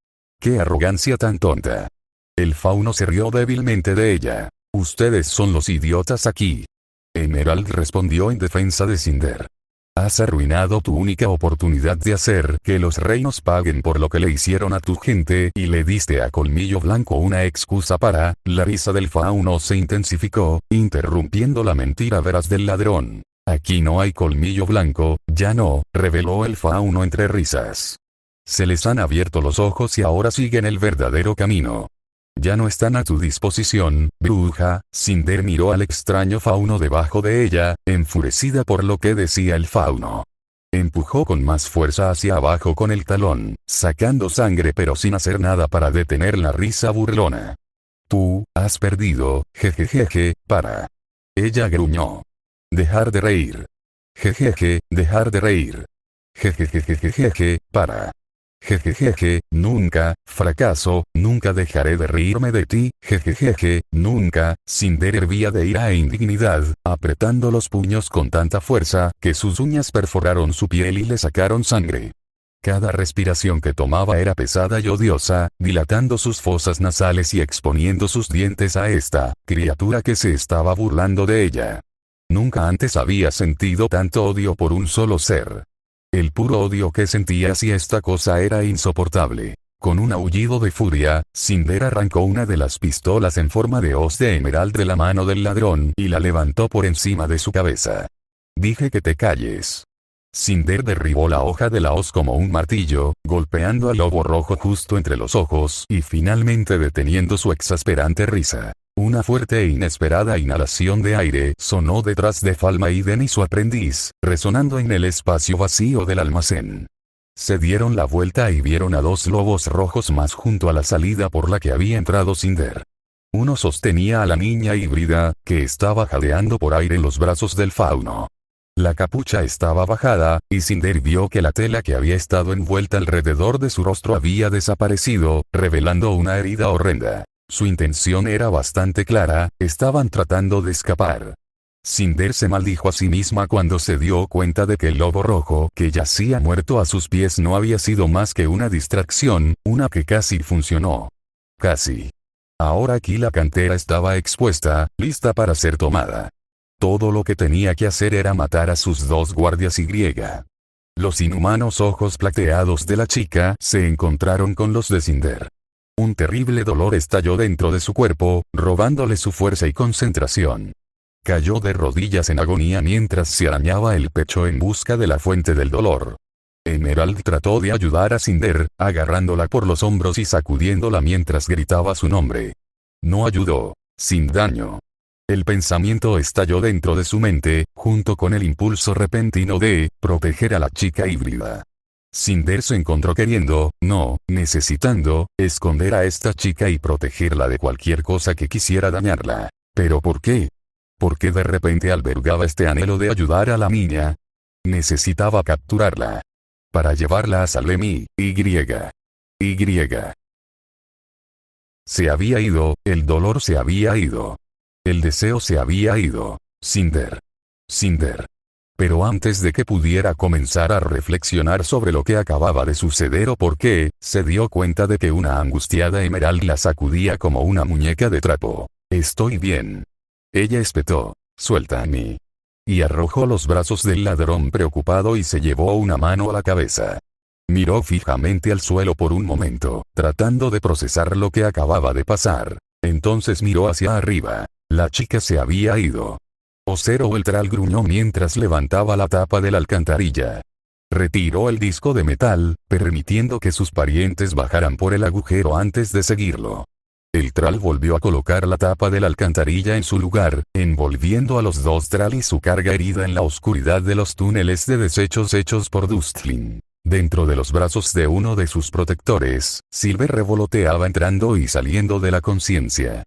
¡Qué arrogancia tan tonta! El fauno se rió débilmente de ella. Ustedes son los idiotas aquí. Emerald respondió en defensa de Cinder. Has arruinado tu única oportunidad de hacer que los reinos paguen por lo que le hicieron a tu gente y le diste a Colmillo Blanco una excusa para... La risa del fauno se intensificó, interrumpiendo la mentira veraz del ladrón. Aquí no hay Colmillo Blanco, ya no, reveló el fauno entre risas. Se les han abierto los ojos y ahora siguen el verdadero camino. Ya no están a tu disposición, bruja. Cinder miró al extraño fauno debajo de ella, enfurecida por lo que decía el fauno. Empujó con más fuerza hacia abajo con el talón, sacando sangre pero sin hacer nada para detener la risa burlona. Tú, has perdido, jejejeje, para. Ella gruñó. Dejar de reír. Jejeje, dejar de reír. Jejejejejeje, para. Jejejeje, nunca, fracaso, nunca dejaré de reírme de ti, jejejeje, nunca. Cinder hervía de ira e indignidad, apretando los puños con tanta fuerza, que sus uñas perforaron su piel y le sacaron sangre. Cada respiración que tomaba era pesada y odiosa, dilatando sus fosas nasales y exponiendo sus dientes a esta criatura que se estaba burlando de ella. Nunca antes había sentido tanto odio por un solo ser. El puro odio que sentía hacia esta cosa era insoportable. Con un aullido de furia, Cinder arrancó una de las pistolas en forma de hoz de emerald de la mano del ladrón y la levantó por encima de su cabeza. Dije que te calles. Cinder derribó la hoja de la hoz como un martillo, golpeando al lobo rojo justo entre los ojos y finalmente deteniendo su exasperante risa. Una fuerte e inesperada inhalación de aire sonó detrás de Falmaiden y su aprendiz, resonando en el espacio vacío del almacén. Se dieron la vuelta y vieron a dos lobos rojos más junto a la salida por la que había entrado Cinder. Uno sostenía a la niña híbrida, que estaba jadeando por aire en los brazos del fauno. La capucha estaba bajada, y Cinder vio que la tela que había estado envuelta alrededor de su rostro había desaparecido, revelando una herida horrenda. Su intención era bastante clara, estaban tratando de escapar. Cinder se maldijo a sí misma cuando se dio cuenta de que el lobo rojo que yacía muerto a sus pies no había sido más que una distracción, una que casi funcionó. Casi. Ahora aquí la cantera estaba expuesta, lista para ser tomada. Todo lo que tenía que hacer era matar a sus dos guardias y griega. Los inhumanos ojos plateados de la chica se encontraron con los de Cinder. Un terrible dolor estalló dentro de su cuerpo, robándole su fuerza y concentración. Cayó de rodillas en agonía mientras se arañaba el pecho en busca de la fuente del dolor. Emerald trató de ayudar a Cinder, agarrándola por los hombros y sacudiéndola mientras gritaba su nombre. No ayudó. Sin daño. El pensamiento estalló dentro de su mente, junto con el impulso repentino de proteger a la chica híbrida. Cinder se encontró queriendo, no, necesitando, esconder a esta chica y protegerla de cualquier cosa que quisiera dañarla. ¿Pero por qué? ¿Por qué de repente albergaba este anhelo de ayudar a la niña? Necesitaba capturarla. Para llevarla a Salem y. Se había ido, el dolor se había ido. El deseo se había ido. Cinder. Pero antes de que pudiera comenzar a reflexionar sobre lo que acababa de suceder o por qué, se dio cuenta de que una angustiada Emerald la sacudía como una muñeca de trapo. Estoy bien. Ella espetó. Suelta a mí. Y arrojó los brazos del ladrón preocupado y se llevó una mano a la cabeza. Miró fijamente al suelo por un momento, tratando de procesar lo que acababa de pasar. Entonces miró hacia arriba. La chica se había ido. Ocero el Tral gruñó mientras levantaba la tapa de la alcantarilla. Retiró el disco de metal, permitiendo que sus parientes bajaran por el agujero antes de seguirlo. El Tral volvió a colocar la tapa de la alcantarilla en su lugar, envolviendo a los dos Tral y su carga herida en la oscuridad de los túneles de desechos hechos por Dustlin. Dentro de los brazos de uno de sus protectores, Silver revoloteaba entrando y saliendo de la conciencia.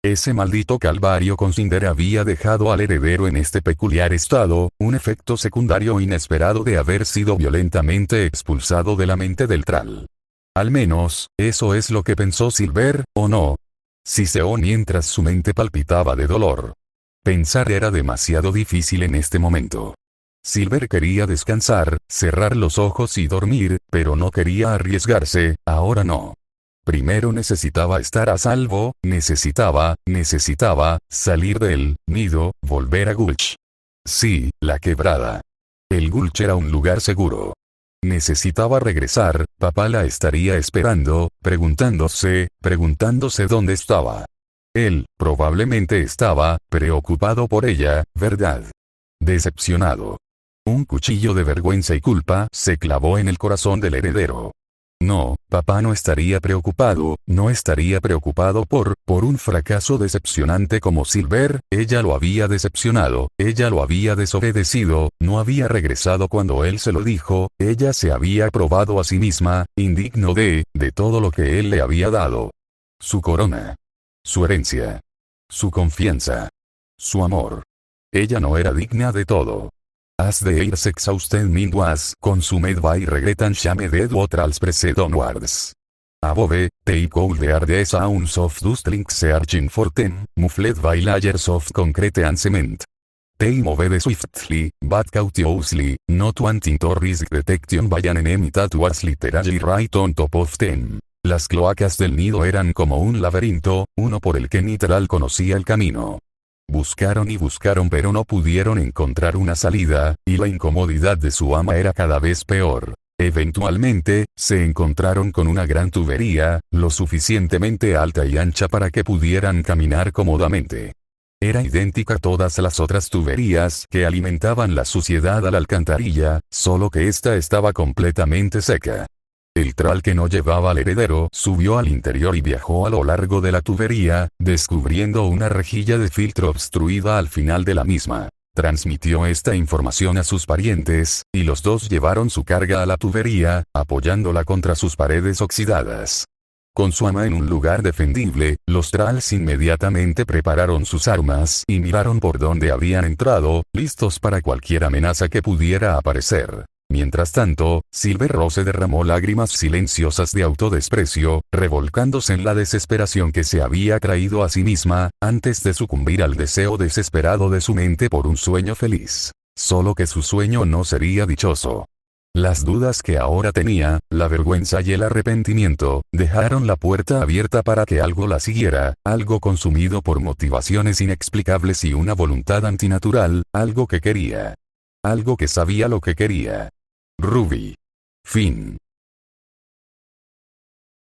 Ese maldito calvario con Cinder había dejado al heredero en este peculiar estado, un efecto secundario inesperado de haber sido violentamente expulsado de la mente del Tral. Al menos, eso es lo que pensó Silver, ¿o no? Siseó mientras su mente palpitaba de dolor. Pensar era demasiado difícil en este momento. Silver quería descansar, cerrar los ojos y dormir, pero no quería arriesgarse, ahora no. Primero necesitaba estar a salvo, necesitaba salir del nido, volver a Gulch. Sí, la quebrada. El Gulch era un lugar seguro. Necesitaba regresar, papá la estaría esperando, preguntándose dónde estaba. Él, probablemente estaba, preocupado por ella, ¿verdad? Decepcionado. Un cuchillo de vergüenza y culpa se clavó en el corazón del heredero. No, papá no estaría preocupado por un fracaso decepcionante como Silver, ella lo había decepcionado, ella lo había desobedecido, no había regresado cuando él se lo dijo, ella se había probado a sí misma, indigno de todo lo que él le había dado. Su corona. Su herencia. Su confianza. Su amor. Ella no era digna de todo. As the years exhausted mind was consumed by regret and shame dead what else pressed onwards. Above, they could hear the sounds of dustling searching for them, muffled by layers of concrete and cement. They moved swiftly, but cautiously, not wanting to risk detection by an enemy that was literally right on top of them. Las cloacas del nido eran como un laberinto, uno por el que Nitral conocía el camino. Buscaron y buscaron pero no pudieron encontrar una salida, y la incomodidad de su ama era cada vez peor. Eventualmente, se encontraron con una gran tubería, lo suficientemente alta y ancha para que pudieran caminar cómodamente. Era idéntica a todas las otras tuberías que alimentaban la suciedad a la alcantarilla, solo que esta estaba completamente seca. El Tral que no llevaba al heredero subió al interior y viajó a lo largo de la tubería, descubriendo una rejilla de filtro obstruida al final de la misma. Transmitió esta información a sus parientes, y los dos llevaron su carga a la tubería, apoyándola contra sus paredes oxidadas. Con su ama en un lugar defendible, los Tralls inmediatamente prepararon sus armas y miraron por dónde habían entrado, listos para cualquier amenaza que pudiera aparecer. Mientras tanto, Silver Rose derramó lágrimas silenciosas de autodesprecio, revolcándose en la desesperación que se había traído a sí misma, antes de sucumbir al deseo desesperado de su mente por un sueño feliz. Solo que su sueño no sería dichoso. Las dudas que ahora tenía, la vergüenza y el arrepentimiento, dejaron la puerta abierta para que algo la siguiera, algo consumido por motivaciones inexplicables y una voluntad antinatural, algo que quería. Algo que sabía lo que quería. Ruby. Fin.